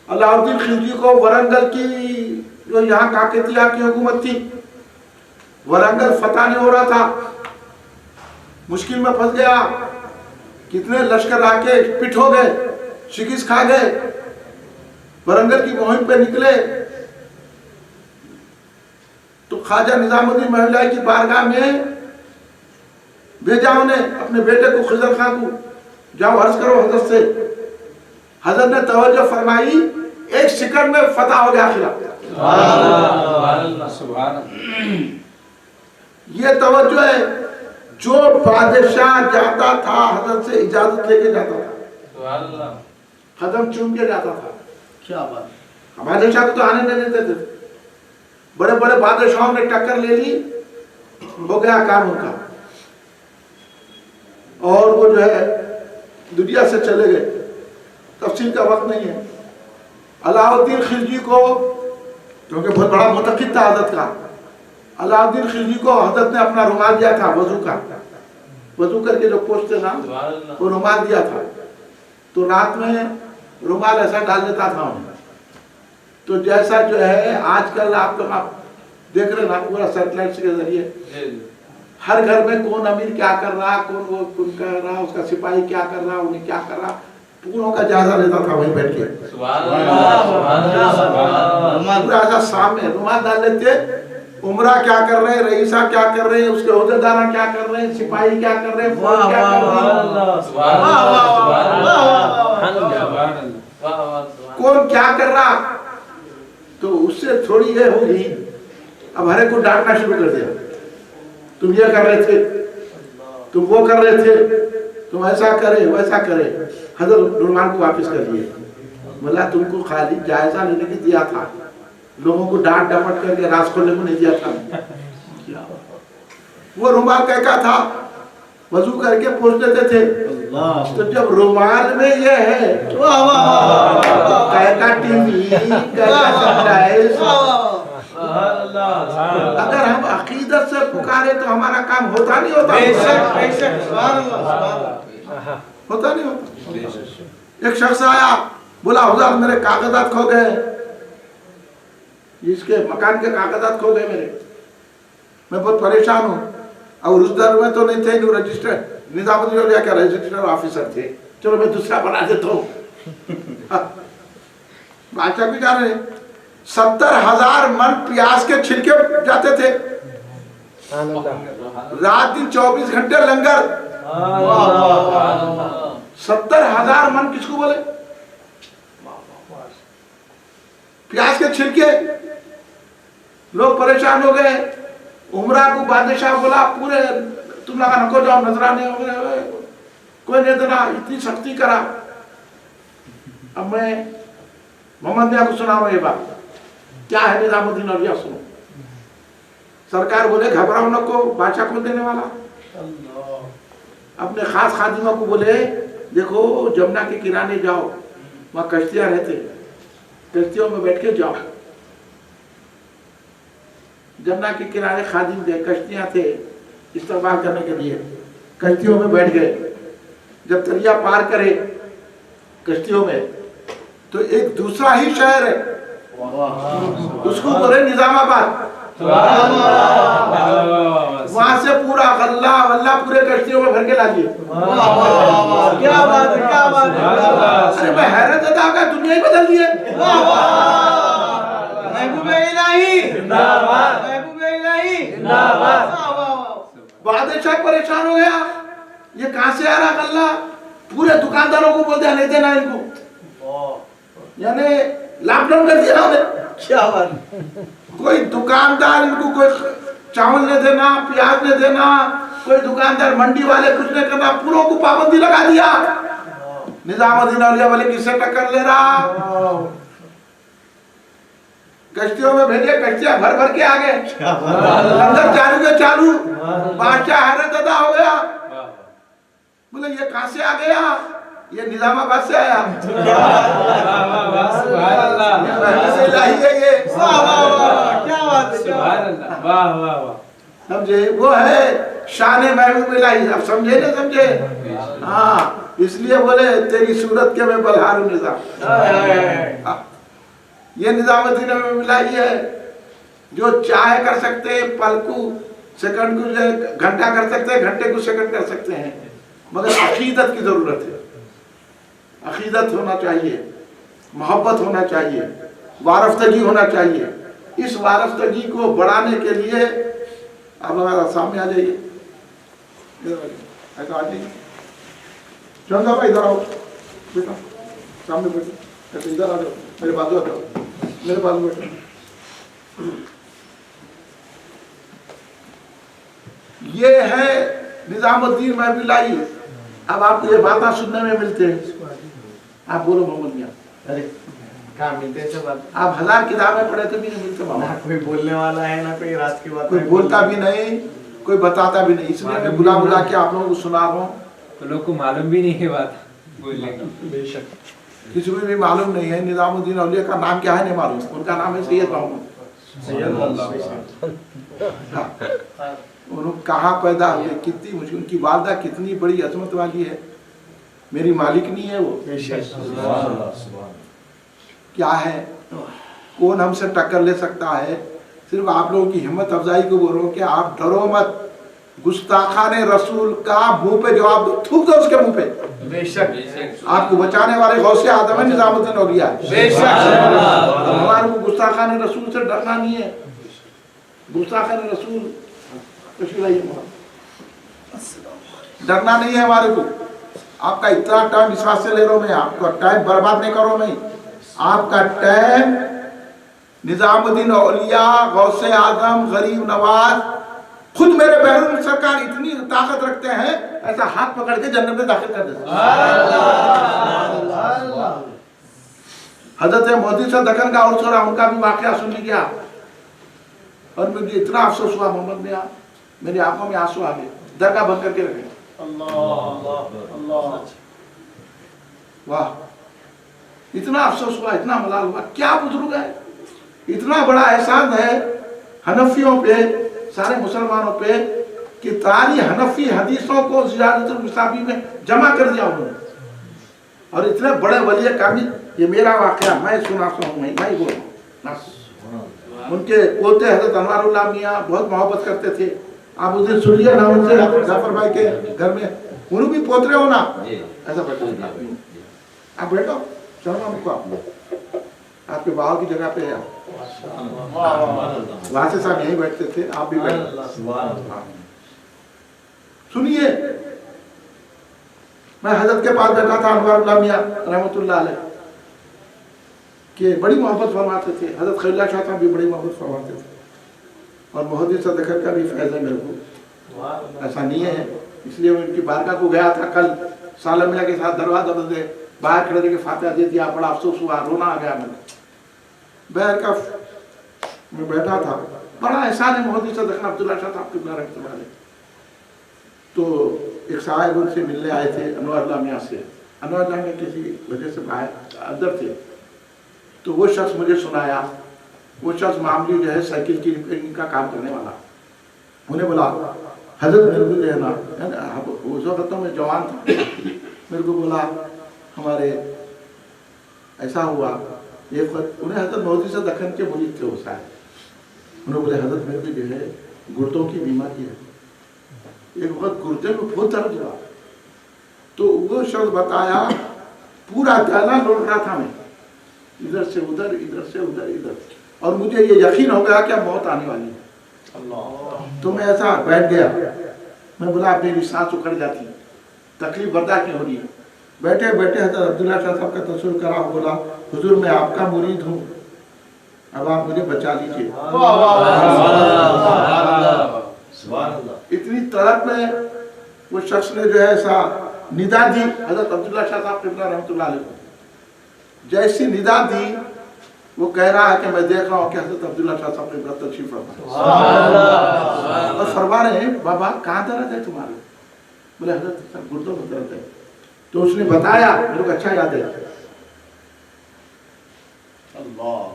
علاء الدین خلجی کو ورنگل کی جو یہاں کاکتیہ کی حکومت تھی, ورنگل فتح نہیں ہو رہا تھا, مشکل میں پھنس گیا. کتنے لشکر آ کے پٹ ہو گئے, شکست کھا گئے. ورنگل کی مہم پہ نکلے تو خواجہ نظام الدین محبوب الہی کی بارگاہ میں भेजा उन्हें अपने बेटे को खिजर खां को, जाओ अर्ज करो हजरत से। हजरत ने तवज्जो फरमाई, एक सेकंड में फतह हो गया खिला। ये तवज्जो है। जो बादशाह जाता था हजरत से इजाजत लेके जाता था, कदम चूम के जाता था। क्या बात, बादशाह को तो आने नहीं देते थे। बड़े बड़े बादशाहों ने टक्कर ले ली, हो गया काम उनका, और वो जो है दुनिया से चले गए। तफसील का वक्त नहीं है। अलाउद्दीन खिलजी को, क्योंकि बहुत बड़ा मुतक़िद था हजरत का, अलाउद्दीन खिलजी को हजरत ने अपना रुमाल दिया था वजू का, वजू करके जो पोछते ना, वो रुमाल दिया था। तो रात में रुमाल ऐसा डाल देता था उन्हें। तो जैसा जो है आजकल आप लोग आप देख रहे ना पूरा सैटेलाइट के जरिए हर घर में कौन अमीर क्या कर रहा, कौन कर रहा, उसका सिपाही क्या कर रहा, उन्हें क्या कर रहा, पूरों का जायजा लेता था वहीं बैठ के। पूरा ऐसा सामने रुमाल डाल लेते, उमरा क्या कर रहे हैं, रईसा क्या कर रहे हैं, उसके ओहदेदार क्या कर रहे हैं, सिपाही क्या कर रहे हैं, फौज क्या कर रही है, कौन क्या कर रहा। तो उससे थोड़ी ये होगी, अब हर एक को डांटना शुरू कर दिया, तुम ये कर रहे थे, तुम वो कर रहे थे, तुम ऐसा करे वैसा करे। हजरत रुमाल को वापस कर दिए, बोला तुमको खाली जायजा लेने के दिया था, लोगों को डांट डपट करके राज खोलने को नहीं दिया था। वो रुमाल कैसा था, वजू करके पोंछ देते थे। तो जब रुमाल में ये है, कैसा टीवी, कैसा सनराइज, अगर हम अकीदत से पुकारे तो हमारा काम होता नहीं होता। होता नहीं होता। एक शख्स आया, बोला हुजूर मेरे कागजात खो गए, इसके मकान के कागजात खो गए मेरे, मैं बहुत परेशान हूँ। और उस दर में तो नहीं थे रजिस्टर, निजामुद्दीन औलिया के रजिस्टर ऑफिसर थे, चलो मैं दूसरा बना देता हूँ। बादशाह भी जा रहे, 70,000 मन प्याज के छिलके जाते थे, रात दिन 24 घंटे लंगर। 70,000 मन किसको बोले, प्याज के छिलके। लोग परेशान हो गए। उमरा को बादशाह बोला पूरे तुम लगा नको जाओ, नजराने कोई नहीं देना, इतनी सख्ती करा। अब मैं मोहम्मद मियां को सुनाऊं ये बात, क्या है निजामुद्दीन औलिया सुनो। सरकार बोले घबराओ नको, बादशाह कौन देने वाला। अपने खास खादिमा को बोले देखो जमुना के किनारे जाओ, वहां कश्तियां रहते, कश्तियों में बैठ के जाओ। जमुना के किनारे खादिम थे, कश्तियां थे इस्तेमाल करने के लिए, कश्तियों में बैठ गए। जब दरिया पार करे कश्तियों में, तो एक दूसरा ही शहर है, उसको बोले निजामाबाद। वहां से पूरा गल्ला वल्ला पूरे कश्तियों में भर के लाइए। क्या बात है, क्या बात है। अरे मैं हैरत अदा का दुनिया ही बदल दी है। महबूबे इलाही जिंदाबाद, महबूबे इलाही जिंदाबाद। बादशाह परेशान हो गया, ये कहां से आ रहा गल्ला। पूरे दुकानदारों को बोल दिया नहीं देना इनको, यानी लॉकडाउन कर दिया उन्हें। क्या बात, कोई दुकानदार इनको कोई चावल नहीं देना, प्याज नहीं देना, कोई दुकानदार मंडी वाले कुछ नहीं करना, पूरों को पाबंदी लगा दिया। निजामुद्दीन औलिया वाले किससे टक्कर ले रहा, कश्तियों में भेजे, कश्तियां भर भर के आ गए, लंगर चालू के चालू। बादशाह हैरत अदा हो गया, बोले ये कहां से आ गया, ये निजामाबाद से आया। समझे, वो है शान महबूब इलाही। अब समझे ना, समझे। हाँ, इसलिए बोले तेरी सूरत के मैं बलहार हूं निजाम। ये निजामुद्दीन इलाही है जो चाहे कर सकते हैं, पल को सेकंड को घंटा कर सकते हैं, घंटे को सेकंड कर सकते हैं, मगर अकीदत की जरूरत है। अकीदत होना चाहिए, मोहब्बत होना चाहिए, वारफ्तगी होना चाहिए। इस वारफ्तगी को बढ़ाने के लिए आप हमारा सामने आ जाइए। ऐसा आ जाइए। चंद भाई इधर आओ बेटा, सामने बैठो, ऐसे इधर आ जाओ, मेरे बाजू आ जाओ, मेरे बाजू बैठो। ये है निजामुद्दीन महफिलाई। अब आपको ये बातें सुनने में मिलते हैं, आप बोलो मोहम्मद मियां। अरे कहाँ मिलते हैं सब बात? आप 1000 किताबें पढ़े तो भी नहीं मिलते ना बाबा। कोई बोलने वाला है ना कोई राज की बात, कोई बोलता भी नहीं, कोई बताता भी नहीं, इसलिए मैं बुला बुला के आप लोगों को सुना रहा हूँ। तो लोग को मालूम भी नहीं है बात बोलने की। बेशक किसी को भी मालूम नहीं है निजामुद्दीन औलिया का नाम क्या है, नहीं मालूम। उनका नाम है सैयद मोहम्मद। हाँ। उन्होंने कहाँ पैदा हुए, कितनी मुश्किल, उनकी वालदा कितनी बड़ी अजमत वाली है, मेरी मालिकनी है वो। क्या है, कौन हमसे टक्कर ले सकता है? सिर्फ आप लोगों की हिम्मत अफजाई को बोल रहा हूँ कि आप डरो मत। गुस्ताखाने रसूल का मुंह पे जवाब दो, थूक दो उसके मुंह पे। बेशक आपको बचाने वाले गौसे आदम है, निजामुद्दीन औलिया है। बेशक हमारे को गुस्ताखाने रसूल से डरना नहीं है। गुस्ताखाने रसूल डरना नहीं है हमारे को। आपका इतना टाइम इस बात से ले रहा हूं मैं, आपका टाइम बर्बाद नहीं करो मैं। आपका टाइम निजामुद्दीन औलिया, गौसे आदम, गरीब नवाज, खुद मेरे बहरून सरकार इतनी ताकत रखते हैं, ऐसा हाथ पकड़ के जन्नत में दाखिल कर देते। हजरत मोदी से दखन का उर्स हो रहा, उनका भी वाकया सुन लीजिए। और मुझे इतना अफसोस हुआ मोहम्मद मियां, मेरी आंखों में आंसू आ गए, दरगाह बंद करके रखे। वाह, इतना अफसोस हुआ, इतना मलाल हुआ। क्या बुजुर्ग है, इतना बड़ा एहसान है हनफियों पे, सारे मुसलमानों पे, कि तारी हनफी हदीसों को ज़ियादतुल मुसाबी में जमा कर दिया उन्होंने। और इतने बड़े वली कामिल, ये मेरा वाकया मैं सुनाता हूँ, मैं बोल रहा हूँ। उनके पोते हजरत अनवारुल्लाह मियाँ बहुत मोहब्बत करते थे। आप उस दिन सुन लिया ना उनसे, जाफर भाई के घर में, उन्होंने भी पोतरे हो ना, ऐसा बैठो, आप बैठो, चलो हमको आपके बाहर की जगह पे है, वहां से साहब यहीं बैठते थे, आप भी बैठो। सुनिए, मैं हजरत के पास बैठा था, अनवारुल्लाह मियाँ रहमतुल्लाह अलैह के बड़ी मोहब्बत फरमाते थे। हजरत खलीलुल्लाह शाह साहब भी बड़ी मोहब्बत फरमाते थे। और मोहद्दिस दखन का भी फैज़ है मेरे को, ऐसा नहीं है। इसलिए मैं उनकी बारगाह को गया था कल, साला मियाँ के साथ दरवाजा बंद, बाहर खड़े के फातिहा दे दिया, बड़ा अफसोस हुआ, रोना आ गया मैंने। बहर का मैं बैठा था, बड़ा एहसान है मोहद्दिस दखन अब्दुल्ला शाह साहब किबला रहमतुल्लाह अलैह। तो एक साहब उनसे मिलने आए थे अनवारुल्लाह मियाँ से। अनवारुल्लाह मियाँ किसी वजह से बाहर अंदर थे, तो वो शख्स मुझे सुनाया, वो शख्स मामूली जो है साइकिल की रिपेयरिंग का काम करने वाला, उन्हें बोला हजरत मेरे को देना, उस वक्त तो मैं जवान था, मेरे को बोला हमारे ऐसा हुआ एक वक्त, उन्हें हजरत मोहद्दिस दखन के मुरीद थे वो साहब, उन्होंने बोले हजरत मेरे को जो है गुर्दों की बीमारी है, एक वक्त गुर्दे में बहुत दर्द हुआ। तो वो शख्स बताया पूरा दाना लौट रहा था मैं, इधर से उधर, इधर से उधर, इधर, और मुझे ये यकीन हो गया कि अब मौत आने वाली है। तो मैं ऐसा बैठ गया, मैं बोला अब मेरी सांस उखड़ जाती, तकलीफ बर्दाश्त नहीं हो रही है। बैठे बैठे हजरत अब्दुल्ला शाह साहब का तस्वीर करा, बोला हुजूर मैं आपका मुरीद हूँ, अब आप मुझे बचा लीजिए। इतनी तड़प में वो शख्स ने जो है ऐसा निदा दी हजरत अब्दुल्ला शाह साहब किबला रहमतुल्लाह अलैह को। जैसी निदा दी, वो कह रहा है कि मैं देख रहा हूँ कि हजरत अब्दुल्ला शाह साहब किबला तशरीफ फरमा और फरमा रहे हैं बाबा कहाँ दर्द है तुम्हारे? बोले हजरत गुर्दों में दर्द है। तो उसने बताया, मेरे को अच्छा याद है,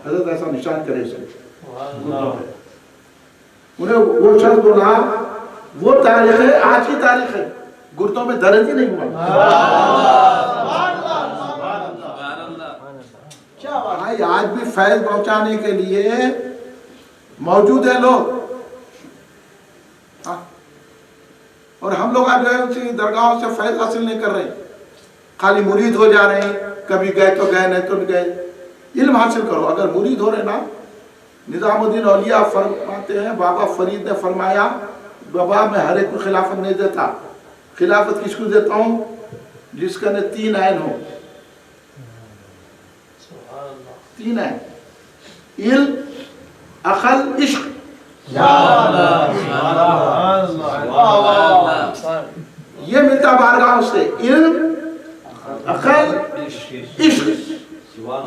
हजरत ऐसा निशान करे गुर्दों पे। उन्हें वो शख्स बोला वो तारीख है, आज की तारीख है, गुर्दों में दर्द ही नहीं हुआ। भाई आज भी फैज पहुंचाने के लिए मौजूद है लोग, और हम लोग आज जो है उनकी दरगाहों से फैज हासिल नहीं कर रहे, खाली मुरीद हो जा रहे हैं, कभी गए तो गए, नहीं तो नहीं गए। इल्म हासिल करो, अगर मुरीद हो रहे ना। निजामुद्दीन औलिया फरमाते हैं, बाबा फरीद ने फरमाया बाबा मैं हर एक को खिलाफत नहीं देता, खिलाफत किसको देता हूँ? जिसका ने 3 ऐन हो। 3 ऐन, इल्म, अकल, इश्क। ये मिलता बारगाह से, इल्म, अकल, इश्क।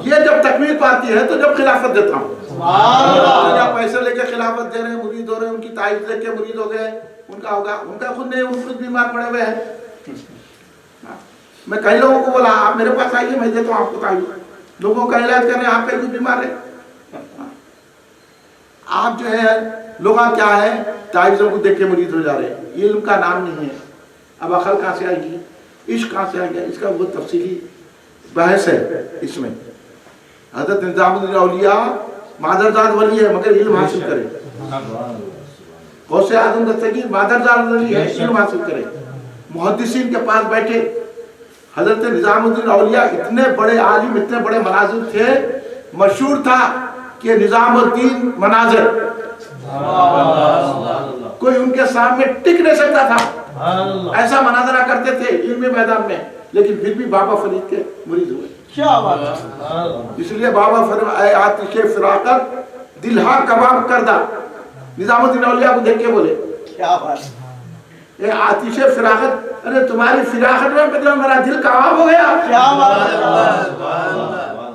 ये जब तकमील पाती है तो जब खिलाफत देता हूँ। तो जब पैसे लेके खिलाफत दे रहे हैं, मुरीद हो रहे हैं, उनकी तारीफ लेके मुरीद हो गए, उनका होगा, उनका खुद नहीं, उन खुद बीमार पड़े हुए हैं। मैं कई लोगों को बोला आप मेरे पास आइए, मैं देता हूँ आपको तारीफ। लोगों का इलाज कर रहे हैं, आप कहीं कुछ बीमार है। आप जो है लोग क्या है, तारीफों को देख के मुरीद हो जा रहे हैं। इल्म का नाम नहीं है, अब अकल कहाँ से आएगी, इश्क कहाँ से आएगा, इसका वो तफसीली बहस है इसमें। हज़रत निज़ामुद्दीन औलिया मादरजाद वली है मगर इल्म हासिल करे। गौसे आज़म दस्तगीर मादरजाद वली है, इल्म हासिल करे। मुहद्दिसीन के पास बैठे हज़रत निज़ामुद्दीन औलिया इतने बड़े आलिम, इतने बड़े मनाजिर थे, मशहूर था कि निज़ामुद्दीन मनाजिर, कोई उनके सामने टिक नहीं सकता था, ऐसा मनाजरा करते थे इल्मी मैदान में। लेकिन फिर भी बाबा फरीद के मुरीद हुए। क्या बात है। इसलिए बाबा फरमाए आतिशे फिराकत दिलहा कबाब करदा। निज़ामुद्दीन औलिया को देख के बोले क्या बात, ये आतिशे फिराकत, अरे तुम्हारी फिराकत में मतलब मेरा दिल कबाब हो गया। क्या बात।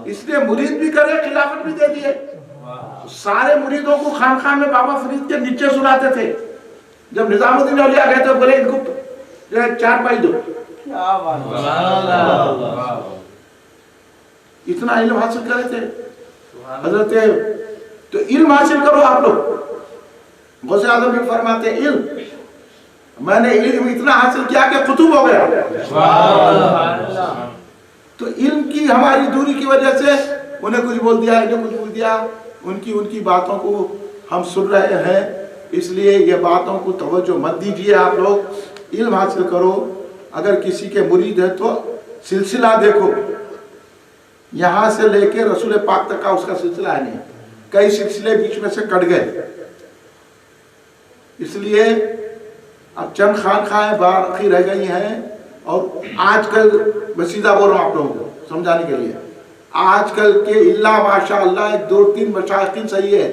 इसलिए मुरीद भी करे, खिलाफत भी दे दिए। सारे मुरीदों को खामखा में बाबा फरीद के नीचे सुलाते थे। जब निज़ामुद्दीन औलिया गए तो बोले इनको 4 पाई दो। क्या बात। इतना इल्म हासिल करे थे हजरत। तो इल्म हासिल करो आप लोग। गौसे आज़म भी फरमाते इल्म, मैंने इल्म इतना हासिल किया कि कुतुब हो गया। तो इल्म की हमारी दूरी की वजह से उन्हें कुछ बोल दिया, इन्हें कुछ बोल दिया, उनकी बातों को हम सुन रहे हैं। इसलिए ये बातों को तवज्जो मत दीजिए आप लोग, इल्म हासिल करो। अगर किसी के मुरीद है तो सिलसिला देखो, यहाँ से लेके रसूल पाक तक का उसका सिलसिला है नहीं, कई सिलसिले बीच में से कट गए। इसलिए अब चंद खानखाएं बाकी रह गई हैं। और आजकल मैं सीधा बोल रहा हूँ आप लोगों को समझाने के लिए, आजकल के इल्ला माशाअल्लाह 2-3 मशाइखीन सही है,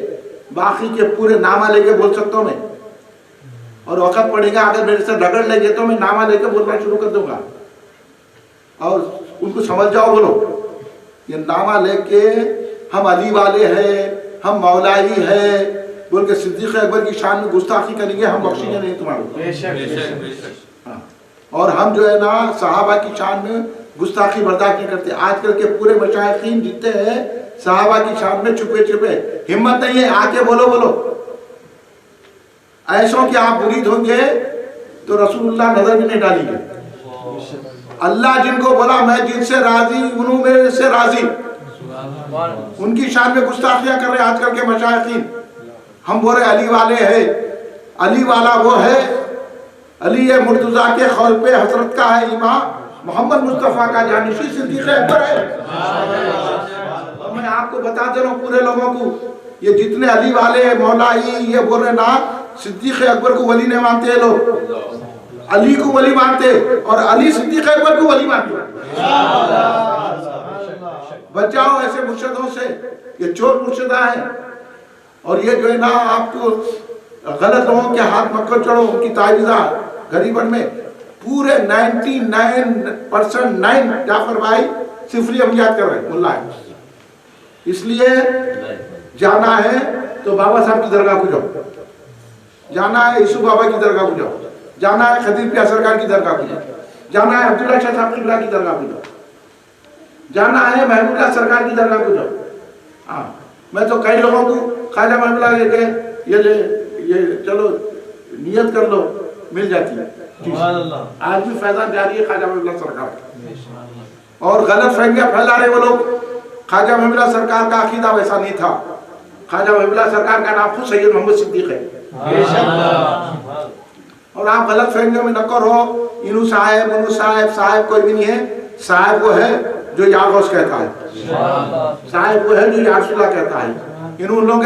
बाकी के पूरे नामा लेके बोल सकता हूँ मैं। और वक्त पड़ेगा अगर मेरे से रगड़ लेंगे तो मैं नामा लेके बोलना शुरू कर दूंगा और उनको समझ जाओ। बोलो ये नामा लेके हम अली वाले हैं, हम मौलाई है बोल के सिद्दीक़ अकबर की शान में गुस्ताखी करेंगे, हम बख्शेंगे नहीं तुम्हारे। हाँ, और हम जो है ना सहाबा की शान में गुस्ताखी बर्दाश्त नहीं करते। आजकल के पूरे मशाइखीन जितने हैं सहाबा की शान में छुपे छुपे, हिम्मत नहीं है आके बोलो। ऐसों के आप मुरीद होंगे तो रसूलुल्लाह नजर भी नहीं डालेंगे। अल्लाह जिनको बोला मैं जिनसे राजी उन्हों मेरे से राजी, उनकी शान में गुस्ताखियां कर रहे हैं आजकल के मशाइखीन। हम बोल रहे अली वाले हैं, अली वाला वो है, अली ये मुर्तजा के खौल पे हजरत का है इमाम, मोहम्मद मुस्तफ़ा का जानिशी सिद्दीक़ अकबर है। मैं आपको बता दे रहा हूँ पूरे लोगों को, ये जितने अली वाले मौलाई ये बोल रहे ना सिद्दीक़ अकबर को वली नहीं मानते हैं लोग, अली को वली मानते और अली सिद्दीक़ अकबर को वली मानते। बचाओ ऐसे मुर्शिदों से, ये चोर मुर्शिदा है। और ये जो है ना आपको गलत लोगों के हाथ मक्खन चढ़ो, उनकी तावीज़ा गरीबन में पूरे 99% 9 जाफर भाई सिफरी अमलियात कर रहे हैं मुल्ला है। इसलिए जाना है तो बाबा साहब की दरगाह को जाओ, जाना है यीशु बाबा की दरगाह को जाओ, जाना है खदीर पिया सरकार की दरगाह को जाओ, जाना है अब्दुल्ला शाह साहब किबला की दरगाह को जाओ, जाना है महमूदुल्लाह सरकार की दरगाह को जाओ। हाँ, मैं तो कई लोगों को ख्वाजा महमूदुल्लाह ये चलो नियत कर लो, मिल जाती है। आज भी फैजान जारी है ख्वाजा महमूदुल्लाह सरकार। और गलत फहमियां फैला रहे वो लोग, ख्वाजा महमूदुल्लाह सरकार का अकीदा वैसा नहीं था। ख्वाजा महमूदुल्लाह सरकार का नाम खुद सैयद मोहम्मद सिद्दीक है। और आप गलत फहमियों में न करो, इनू साहब उनू साहब कोई भी नहीं है। साहब वो है जो या गौस कहता है, साहब वो है जो या रसूलुल्लाह कहता है। इन उन लोगों